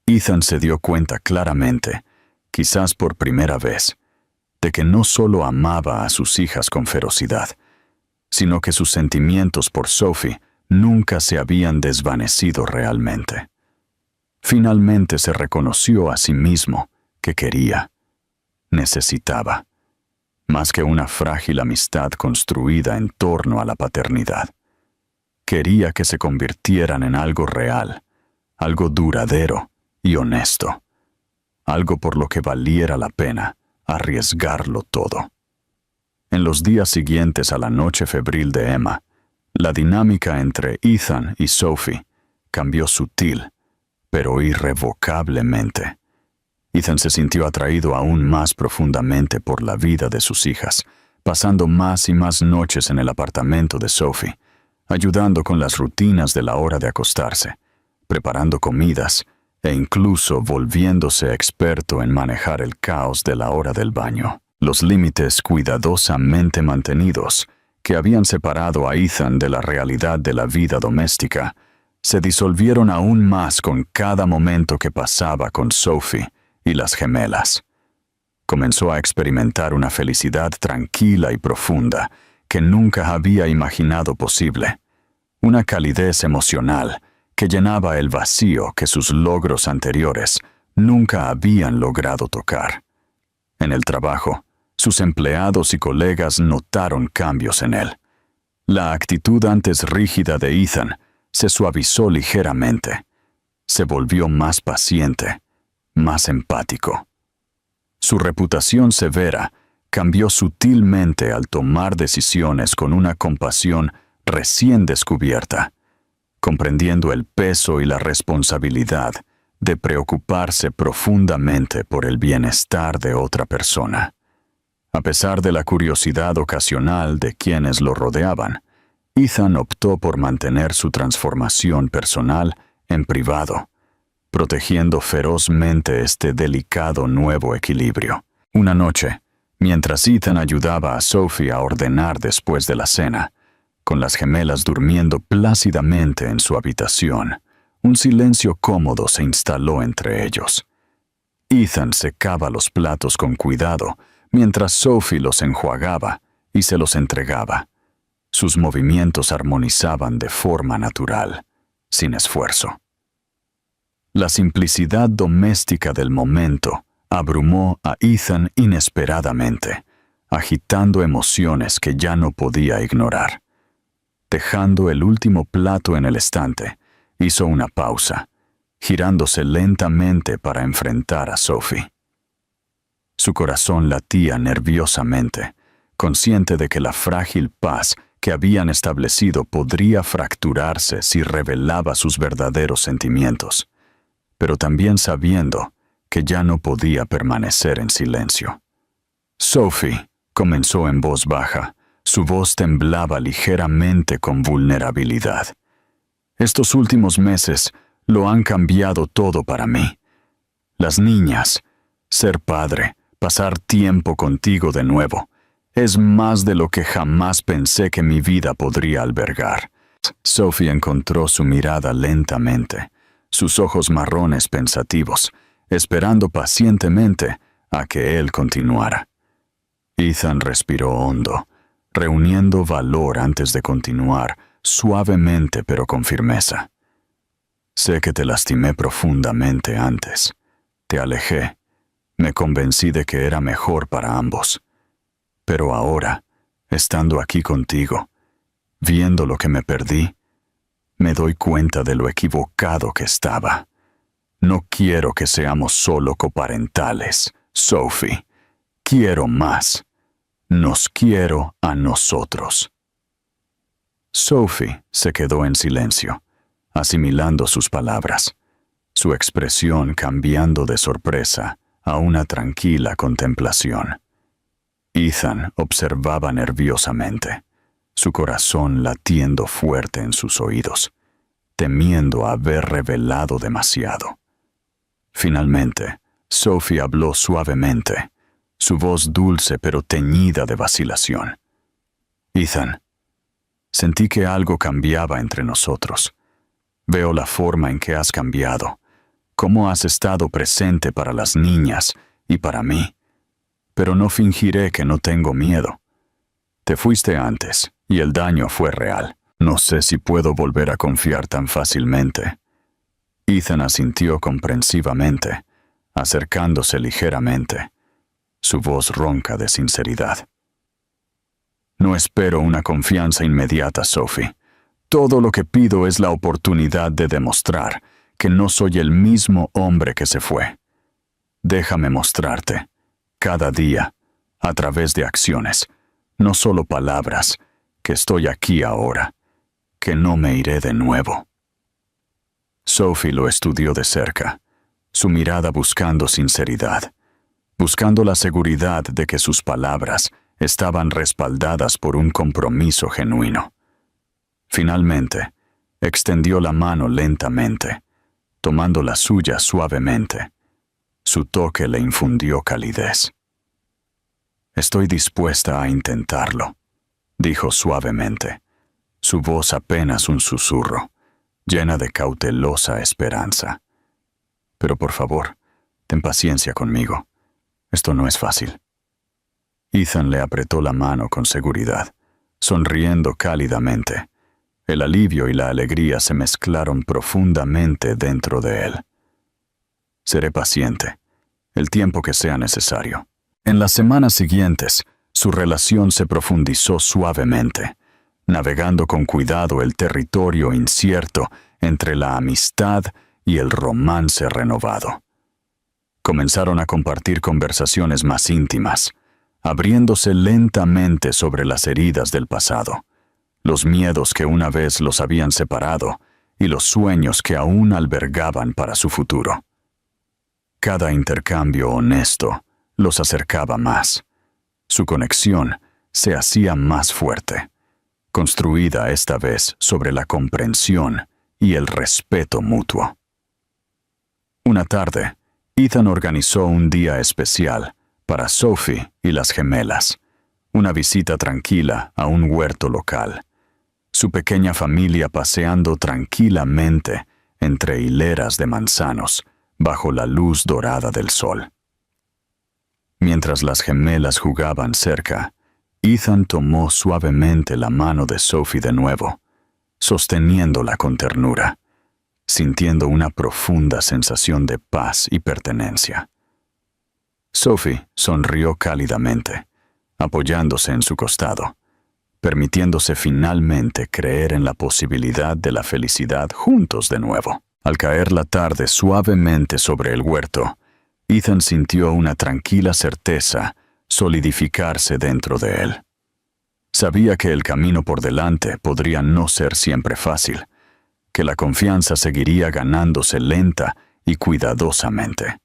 Ethan se dio cuenta claramente, quizás por primera vez, de que no solo amaba a sus hijas con ferocidad, sino que sus sentimientos por Sophie nunca se habían desvanecido realmente. Finalmente se reconoció a sí mismo que quería, necesitaba, más que una frágil amistad construida en torno a la paternidad. Quería que se convirtieran en algo real, algo duradero y honesto, algo por lo que valiera la pena arriesgarlo todo. En los días siguientes a la noche febril de Emma, la dinámica entre Ethan y Sophie cambió sutil, pero irrevocablemente. Ethan se sintió atraído aún más profundamente por la vida de sus hijas, pasando más y más noches en el apartamento de Sophie, ayudando con las rutinas de la hora de acostarse, preparando comidas e incluso volviéndose experto en manejar el caos de la hora del baño. Los límites cuidadosamente mantenidos que habían separado a Ethan de la realidad de la vida doméstica se disolvieron aún más con cada momento que pasaba con Sophie y las gemelas. Comenzó a experimentar una felicidad tranquila y profunda que nunca había imaginado posible, una calidez emocional que llenaba el vacío que sus logros anteriores nunca habían logrado tocar. En el trabajo, sus empleados y colegas notaron cambios en él. La actitud antes rígida de Ethan se suavizó ligeramente. Se volvió más paciente, más empático. Su reputación severa cambió sutilmente al tomar decisiones con una compasión recién descubierta, comprendiendo el peso y la responsabilidad de preocuparse profundamente por el bienestar de otra persona. A pesar de la curiosidad ocasional de quienes lo rodeaban, Ethan optó por mantener su transformación personal en privado, protegiendo ferozmente este delicado nuevo equilibrio. Una noche, mientras Ethan ayudaba a Sophie a ordenar después de la cena, con las gemelas durmiendo plácidamente en su habitación, un silencio cómodo se instaló entre ellos. Ethan secaba los platos con cuidado, mientras Sophie los enjuagaba y se los entregaba. Sus movimientos armonizaban de forma natural, sin esfuerzo. La simplicidad doméstica del momento abrumó a Ethan inesperadamente, agitando emociones que ya no podía ignorar. Dejando el último plato en el estante, hizo una pausa, girándose lentamente para enfrentar a Sophie. Su corazón latía nerviosamente, consciente de que la frágil paz que habían establecido podría fracturarse si revelaba sus verdaderos sentimientos, pero también sabiendo que ya no podía permanecer en silencio. Sophie, comenzó en voz baja, su voz temblaba ligeramente con vulnerabilidad. Estos últimos meses lo han cambiado todo para mí. Las niñas, ser padre, pasar tiempo contigo de nuevo, es más de lo que jamás pensé que mi vida podría albergar. Sophie encontró su mirada lentamente, sus ojos marrones pensativos, esperando pacientemente a que él continuara. Ethan respiró hondo, reuniendo valor antes de continuar, suavemente pero con firmeza. Sé que te lastimé profundamente antes. Te alejé. Me convencí de que era mejor para ambos. Pero ahora, estando aquí contigo, viendo lo que me perdí, me doy cuenta de lo equivocado que estaba. No quiero que seamos solo coparentales, Sophie. Quiero más. Nos quiero a nosotros. Sophie se quedó en silencio, asimilando sus palabras, su expresión cambiando de sorpresa a una tranquila contemplación. Ethan observaba nerviosamente, su corazón latiendo fuerte en sus oídos, temiendo haber revelado demasiado. Finalmente, Sophie habló suavemente, su voz dulce pero teñida de vacilación. Ethan, sentí que algo cambiaba entre nosotros. Veo la forma en que has cambiado, cómo has estado presente para las niñas y para mí. Pero no fingiré que no tengo miedo. Te fuiste antes y el daño fue real. No sé si puedo volver a confiar tan fácilmente. Ethan asintió comprensivamente, acercándose ligeramente, su voz ronca de sinceridad. No espero una confianza inmediata, Sophie. Todo lo que pido es la oportunidad de demostrar que no soy el mismo hombre que se fue. Déjame mostrarte, cada día, a través de acciones, no solo palabras, que estoy aquí ahora, que no me iré de nuevo. Sophie lo estudió de cerca, su mirada buscando sinceridad, buscando la seguridad de que sus palabras estaban respaldadas por un compromiso genuino. Finalmente, extendió la mano lentamente, tomando la suya suavemente. Su toque le infundió calidez. «Estoy dispuesta a intentarlo», dijo suavemente, su voz apenas un susurro, llena de cautelosa esperanza. «Pero por favor, ten paciencia conmigo. Esto no es fácil». Ethan le apretó la mano con seguridad, sonriendo cálidamente. El alivio y la alegría se mezclaron profundamente dentro de él. «Seré paciente, el tiempo que sea necesario». En las semanas siguientes, su relación se profundizó suavemente, navegando con cuidado el territorio incierto entre la amistad y el romance renovado. Comenzaron a compartir conversaciones más íntimas, abriéndose lentamente sobre las heridas del pasado, los miedos que una vez los habían separado y los sueños que aún albergaban para su futuro. Cada intercambio honesto los acercaba más. Su conexión se hacía más fuerte, construida esta vez sobre la comprensión y el respeto mutuo. Una tarde, Ethan organizó un día especial para Sophie y las gemelas, una visita tranquila a un huerto local, su pequeña familia paseando tranquilamente entre hileras de manzanos bajo la luz dorada del sol. Mientras las gemelas jugaban cerca, Ethan tomó suavemente la mano de Sophie de nuevo, sosteniéndola con ternura, sintiendo una profunda sensación de paz y pertenencia. Sophie sonrió cálidamente, apoyándose en su costado, permitiéndose finalmente creer en la posibilidad de la felicidad juntos de nuevo. Al caer la tarde suavemente sobre el huerto, Ethan sintió una tranquila certeza solidificarse dentro de él. Sabía que el camino por delante podría no ser siempre fácil, que la confianza seguiría ganándose lenta y cuidadosamente.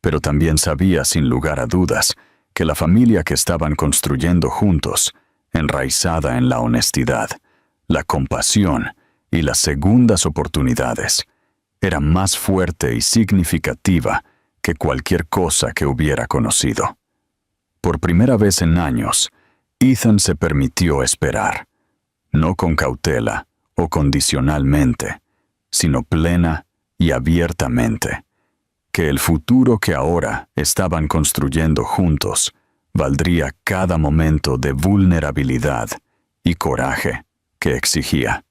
Pero también sabía sin lugar a dudas que la familia que estaban construyendo juntos, enraizada en la honestidad, la compasión y las segundas oportunidades, era más fuerte y significativa que cualquier cosa que hubiera conocido. Por primera vez en años, Ethan se permitió esperar, no con cautela o condicionalmente, sino plena y abiertamente, que el futuro que ahora estaban construyendo juntos valdría cada momento de vulnerabilidad y coraje que exigía.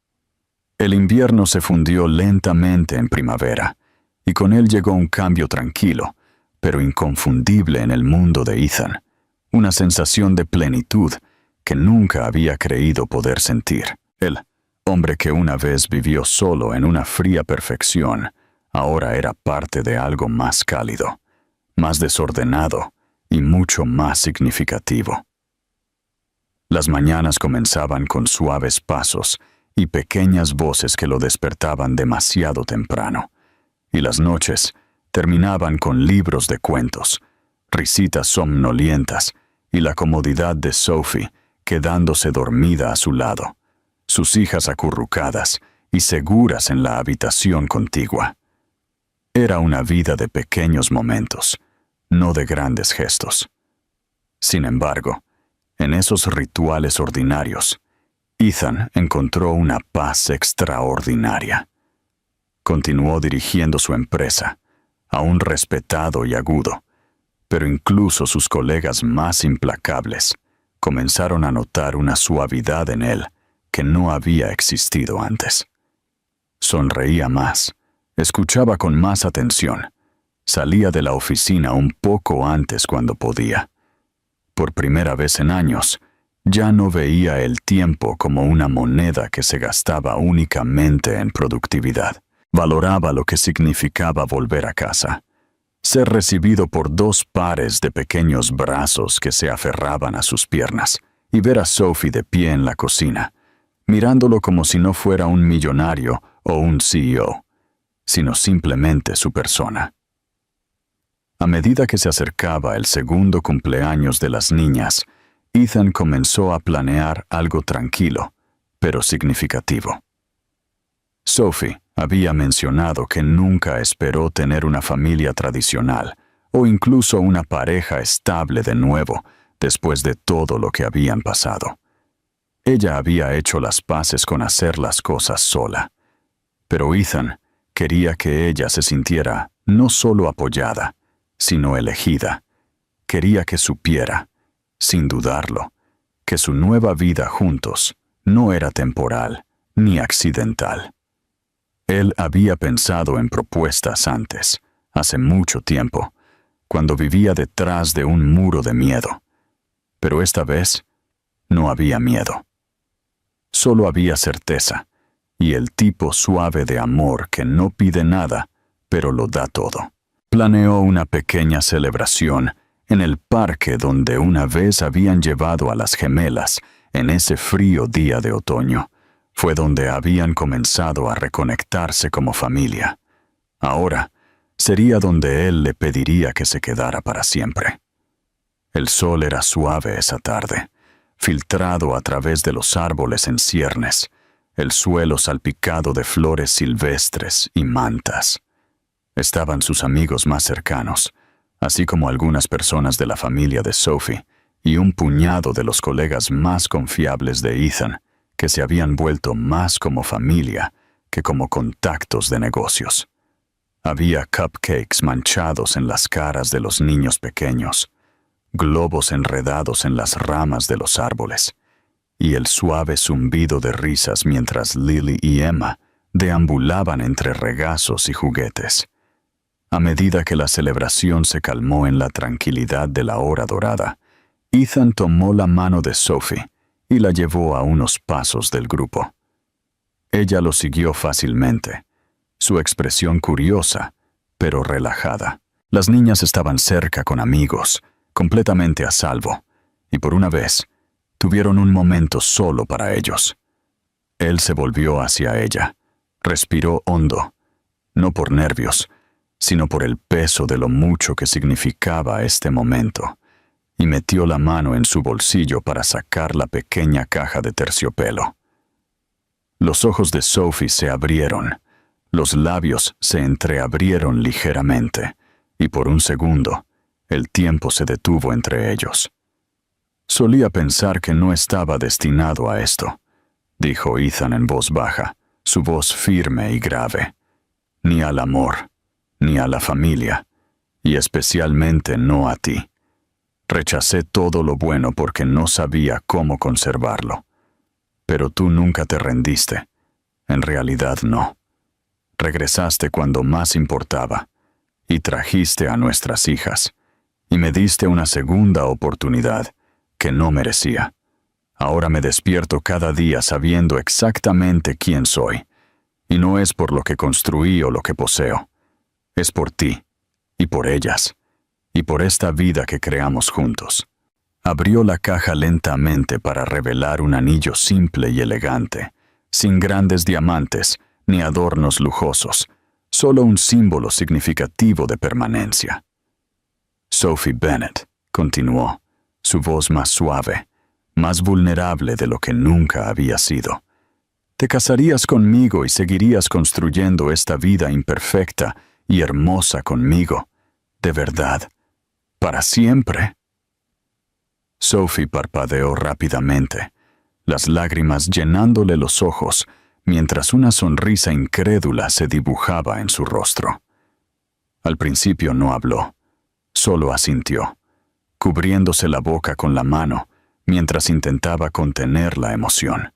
El invierno se fundió lentamente en primavera, y con él llegó un cambio tranquilo, pero inconfundible en el mundo de Ethan, una sensación de plenitud que nunca había creído poder sentir. El hombre que una vez vivió solo en una fría perfección, ahora era parte de algo más cálido, más desordenado y mucho más significativo. Las mañanas comenzaban con suaves pasos y pequeñas voces que lo despertaban demasiado temprano, y las noches terminaban con libros de cuentos, risitas somnolientas y la comodidad de Sophie quedándose dormida a su lado, sus hijas acurrucadas y seguras en la habitación contigua. Era una vida de pequeños momentos, no de grandes gestos. Sin embargo, en esos rituales ordinarios, Ethan encontró una paz extraordinaria. Continuó dirigiendo su empresa, aún respetado y agudo, pero incluso sus colegas más implacables comenzaron a notar una suavidad en él que no había existido antes. Sonreía más, escuchaba con más atención, salía de la oficina un poco antes cuando podía. Por primera vez en años, ya no veía el tiempo como una moneda que se gastaba únicamente en productividad. Valoraba lo que significaba volver a casa, ser recibido por dos pares de pequeños brazos que se aferraban a sus piernas, y ver a Sophie de pie en la cocina, mirándolo como si no fuera un millonario o un CEO, sino simplemente su persona. A medida que se acercaba el segundo cumpleaños de las niñas, Ethan comenzó a planear algo tranquilo, pero significativo. Sophie había mencionado que nunca esperó tener una familia tradicional o incluso una pareja estable de nuevo después de todo lo que habían pasado. Ella había hecho las paces con hacer las cosas sola, pero Ethan quería que ella se sintiera no solo apoyada, sino elegida. Quería que supiera, sin dudarlo, que su nueva vida juntos no era temporal ni accidental. Él había pensado en propuestas antes, hace mucho tiempo, cuando vivía detrás de un muro de miedo. Pero esta vez no había miedo. Solo había certeza, y el tipo suave de amor que no pide nada, pero lo da todo. Planeó una pequeña celebración en el parque donde una vez habían llevado a las gemelas en ese frío día de otoño. Fue donde habían comenzado a reconectarse como familia. Ahora sería donde él le pediría que se quedara para siempre. El sol era suave esa tarde, filtrado a través de los árboles en ciernes, el suelo salpicado de flores silvestres y mantas. Estaban sus amigos más cercanos, así como algunas personas de la familia de Sophie y un puñado de los colegas más confiables de Ethan, que se habían vuelto más como familia que como contactos de negocios. Había cupcakes manchados en las caras de los niños pequeños, globos enredados en las ramas de los árboles, y el suave zumbido de risas mientras Lily y Emma deambulaban entre regazos y juguetes. A medida que la celebración se calmó en la tranquilidad de la hora dorada, Ethan tomó la mano de Sophie y la llevó a unos pasos del grupo. Ella lo siguió fácilmente, su expresión curiosa, pero relajada. Las niñas estaban cerca con amigos, completamente a salvo, y por una vez tuvieron un momento solo para ellos. Él se volvió hacia ella, respiró hondo, no por nervios, sino por el peso de lo mucho que significaba este momento, y metió la mano en su bolsillo para sacar la pequeña caja de terciopelo. Los ojos de Sophie se abrieron, los labios se entreabrieron ligeramente, y por un segundo, el tiempo se detuvo entre ellos. Solía pensar que no estaba destinado a esto, dijo Ethan en voz baja, su voz firme y grave. Ni al amor, ni a la familia, y especialmente no a ti. Rechacé todo lo bueno porque no sabía cómo conservarlo. Pero tú nunca te rendiste. En realidad no. Regresaste cuando más importaba, y trajiste a nuestras hijas, y me diste una segunda oportunidad que no merecía. Ahora me despierto cada día sabiendo exactamente quién soy, y no es por lo que construí o lo que poseo. Es por ti, y por ellas, y por esta vida que creamos juntos. Abrió la caja lentamente para revelar un anillo simple y elegante, sin grandes diamantes ni adornos lujosos, solo un símbolo significativo de permanencia. Sophie Bennett, continuó, su voz más suave, más vulnerable de lo que nunca había sido. Te casarías conmigo y seguirías construyendo esta vida imperfecta y hermosa conmigo, de verdad, para siempre. Sophie parpadeó rápidamente, las lágrimas llenándole los ojos, mientras una sonrisa incrédula se dibujaba en su rostro. Al principio no habló, solo asintió, cubriéndose la boca con la mano, mientras intentaba contener la emoción.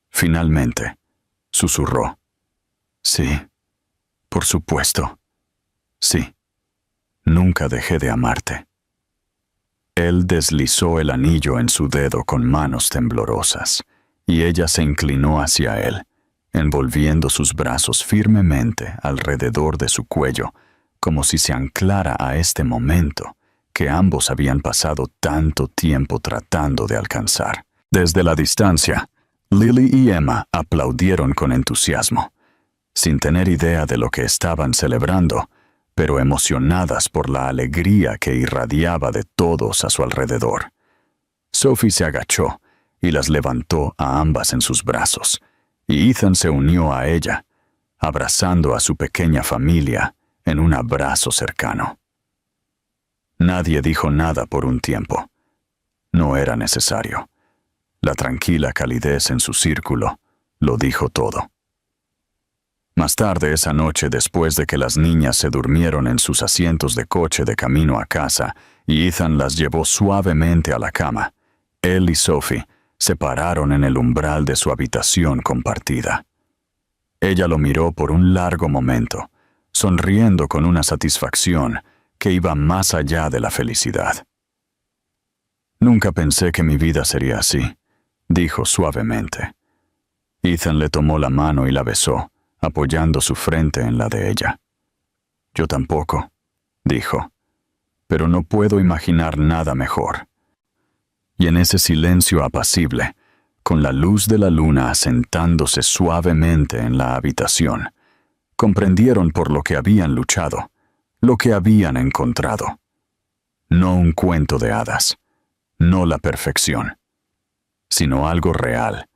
Finalmente, susurró. Sí, por supuesto. Sí, nunca dejé de amarte. Él deslizó el anillo en su dedo con manos temblorosas, y ella se inclinó hacia él, envolviendo sus brazos firmemente alrededor de su cuello, como si se anclara a este momento que ambos habían pasado tanto tiempo tratando de alcanzar. Desde la distancia, Lily y Emma aplaudieron con entusiasmo, sin tener idea de lo que estaban celebrando, pero emocionadas por la alegría que irradiaba de todos a su alrededor. Sophie se agachó y las levantó a ambas en sus brazos, y Ethan se unió a ella, abrazando a su pequeña familia en un abrazo cercano. Nadie dijo nada por un tiempo. No era necesario. La tranquila calidez en su círculo lo dijo todo. Más tarde esa noche, después de que las niñas se durmieron en sus asientos de coche de camino a casa y Ethan las llevó suavemente a la cama, él y Sophie se pararon en el umbral de su habitación compartida. Ella lo miró por un largo momento, sonriendo con una satisfacción que iba más allá de la felicidad. «Nunca pensé que mi vida sería así», dijo suavemente. Ethan le tomó la mano y la besó, apoyando su frente en la de ella. «Yo tampoco», dijo, «pero no puedo imaginar nada mejor». Y en ese silencio apacible, con la luz de la luna asentándose suavemente en la habitación, comprendieron por lo que habían luchado, lo que habían encontrado. No un cuento de hadas, no la perfección, sino algo real,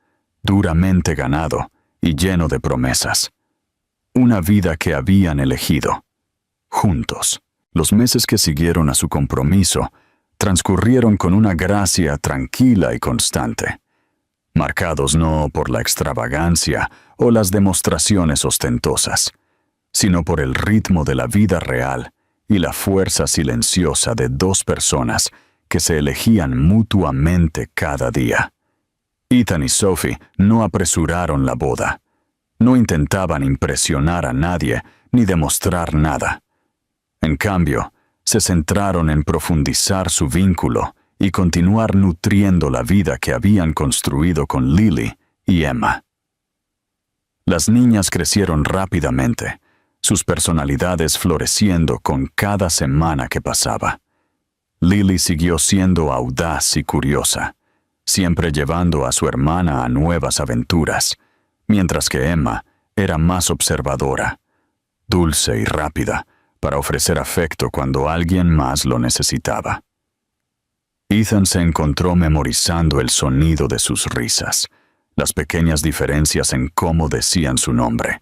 duramente ganado y lleno de promesas. Una vida que habían elegido, juntos. Los meses que siguieron a su compromiso transcurrieron con una gracia tranquila y constante, marcados no por la extravagancia o las demostraciones ostentosas, sino por el ritmo de la vida real y la fuerza silenciosa de dos personas que se elegían mutuamente cada día. Ethan y Sophie no apresuraron la boda. No intentaban impresionar a nadie ni demostrar nada. En cambio, se centraron en profundizar su vínculo y continuar nutriendo la vida que habían construido con Lily y Emma. Las niñas crecieron rápidamente, sus personalidades floreciendo con cada semana que pasaba. Lily siguió siendo audaz y curiosa, siempre llevando a su hermana a nuevas aventuras, mientras que Emma era más observadora, dulce y rápida, para ofrecer afecto cuando alguien más lo necesitaba. Ethan se encontró memorizando el sonido de sus risas, las pequeñas diferencias en cómo decían su nombre,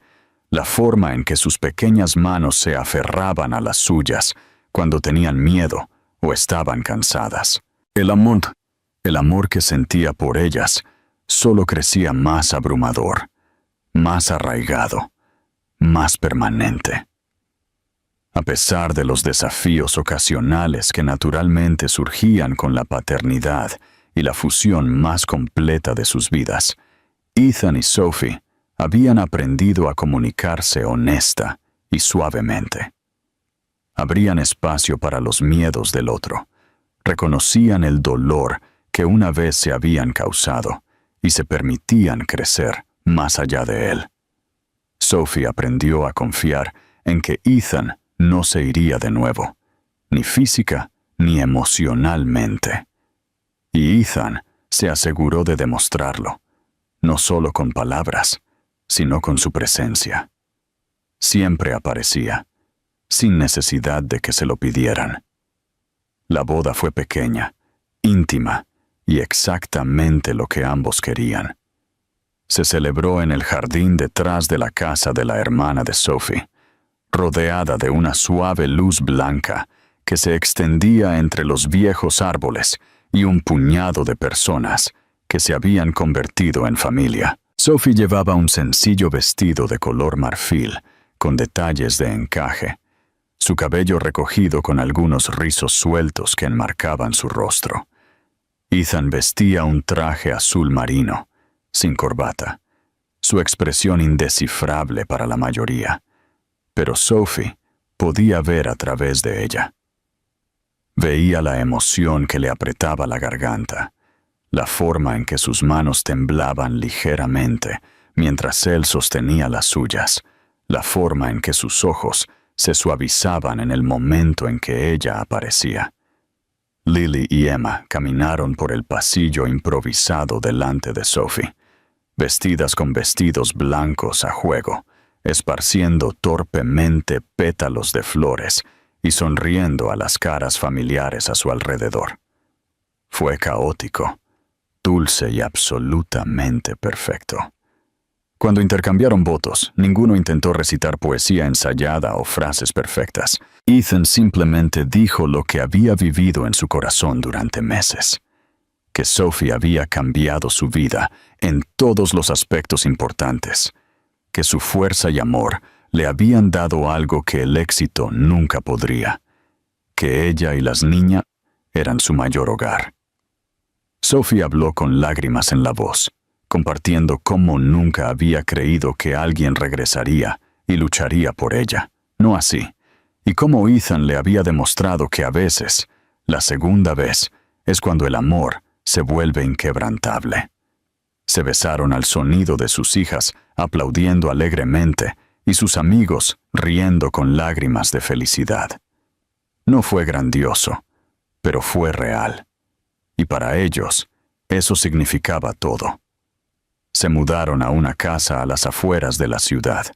la forma en que sus pequeñas manos se aferraban a las suyas cuando tenían miedo o estaban cansadas. El amor que sentía por ellas solo crecía más abrumador, más arraigado, más permanente. A pesar de los desafíos ocasionales que naturalmente surgían con la paternidad y la fusión más completa de sus vidas, Ethan y Sophie habían aprendido a comunicarse honesta y suavemente. Abrían espacio para los miedos del otro, reconocían el dolor que una vez se habían causado y se permitían crecer más allá de él. Sophie aprendió a confiar en que Ethan no se iría de nuevo, ni física ni emocionalmente. Y Ethan se aseguró de demostrarlo, no solo con palabras, sino con su presencia. Siempre aparecía, sin necesidad de que se lo pidieran. La boda fue pequeña, íntima y exactamente lo que ambos querían. Se celebró en el jardín detrás de la casa de la hermana de Sophie, rodeada de una suave luz blanca que se extendía entre los viejos árboles y un puñado de personas que se habían convertido en familia. Sophie llevaba un sencillo vestido de color marfil, con detalles de encaje, su cabello recogido con algunos rizos sueltos que enmarcaban su rostro. Ethan vestía un traje azul marino, sin corbata, su expresión indescifrable para la mayoría, pero Sophie podía ver a través de ella. Veía la emoción que le apretaba la garganta, la forma en que sus manos temblaban ligeramente mientras él sostenía las suyas, la forma en que sus ojos se suavizaban en el momento en que ella aparecía. Lily y Emma caminaron por el pasillo improvisado delante de Sophie, vestidas con vestidos blancos a juego, esparciendo torpemente pétalos de flores y sonriendo a las caras familiares a su alrededor. Fue caótico. dulce y absolutamente perfecto. Cuando intercambiaron votos, ninguno intentó recitar poesía ensayada o frases perfectas. Ethan simplemente dijo lo que había vivido en su corazón durante meses. Que Sophie había cambiado su vida en todos los aspectos importantes. Que su fuerza y amor le habían dado algo que el éxito nunca podría. Que ella y las niñas eran su mayor hogar. Sophie habló con lágrimas en la voz, compartiendo cómo nunca había creído que alguien regresaría y lucharía por ella, no así, y cómo Ethan le había demostrado que a veces, la segunda vez, es cuando el amor se vuelve inquebrantable. Se besaron al sonido de sus hijas aplaudiendo alegremente y sus amigos riendo con lágrimas de felicidad. No fue grandioso, pero fue real. Y para ellos, eso significaba todo. Se mudaron a una casa a las afueras de la ciudad,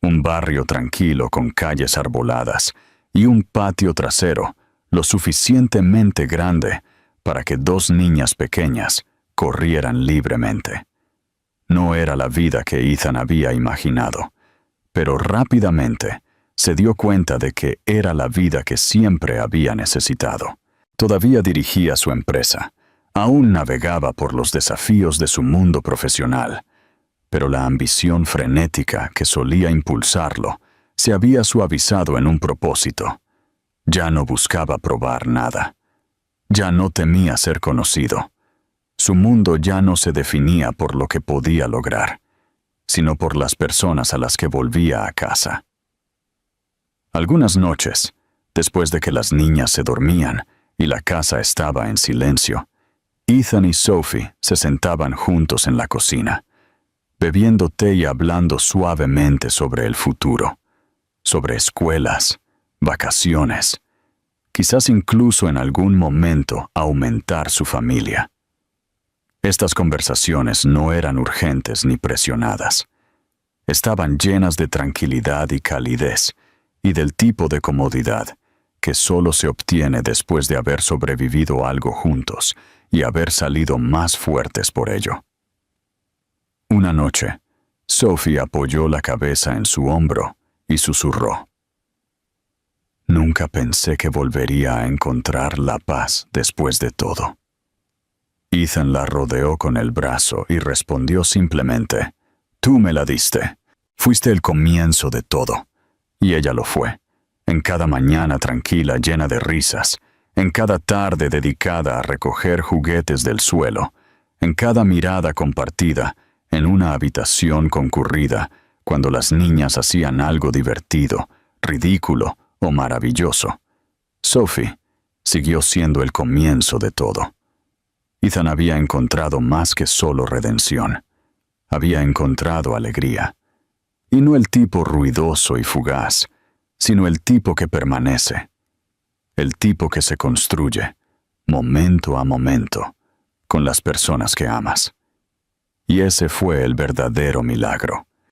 un barrio tranquilo con calles arboladas y un patio trasero lo suficientemente grande para que dos niñas pequeñas corrieran libremente. No era la vida que Ethan había imaginado, pero rápidamente se dio cuenta de que era la vida que siempre había necesitado. Todavía dirigía su empresa. Aún navegaba por los desafíos de su mundo profesional, pero la ambición frenética que solía impulsarlo se había suavizado en un propósito. Ya no buscaba probar nada. Ya no temía ser conocido. Su mundo ya no se definía por lo que podía lograr, sino por las personas a las que volvía a casa. Algunas noches, después de que las niñas se dormían y la casa estaba en silencio, Ethan y Sophie se sentaban juntos en la cocina, bebiendo té y hablando suavemente sobre el futuro, sobre escuelas, vacaciones, quizás incluso en algún momento aumentar su familia. Estas conversaciones no eran urgentes ni presionadas. Estaban llenas de tranquilidad y calidez, y del tipo de comodidad que solo se obtiene después de haber sobrevivido algo juntos y haber salido más fuertes por ello. Una noche, Sophie apoyó la cabeza en su hombro y susurró: «Nunca pensé que volvería a encontrar la paz después de todo». Ethan la rodeó con el brazo y respondió simplemente: «Tú me la diste. Fuiste el comienzo de todo». Y ella lo fue. En cada mañana tranquila llena de risas, en cada tarde dedicada a recoger juguetes del suelo, en cada mirada compartida, en una habitación concurrida, cuando las niñas hacían algo divertido, ridículo o maravilloso. Sophie siguió siendo el comienzo de todo. Ethan había encontrado más que solo redención. Había encontrado alegría. Y no el tipo ruidoso y fugaz, sino el tipo que permanece. El tipo que se construye, momento a momento, con las personas que amas. Y ese fue el verdadero milagro.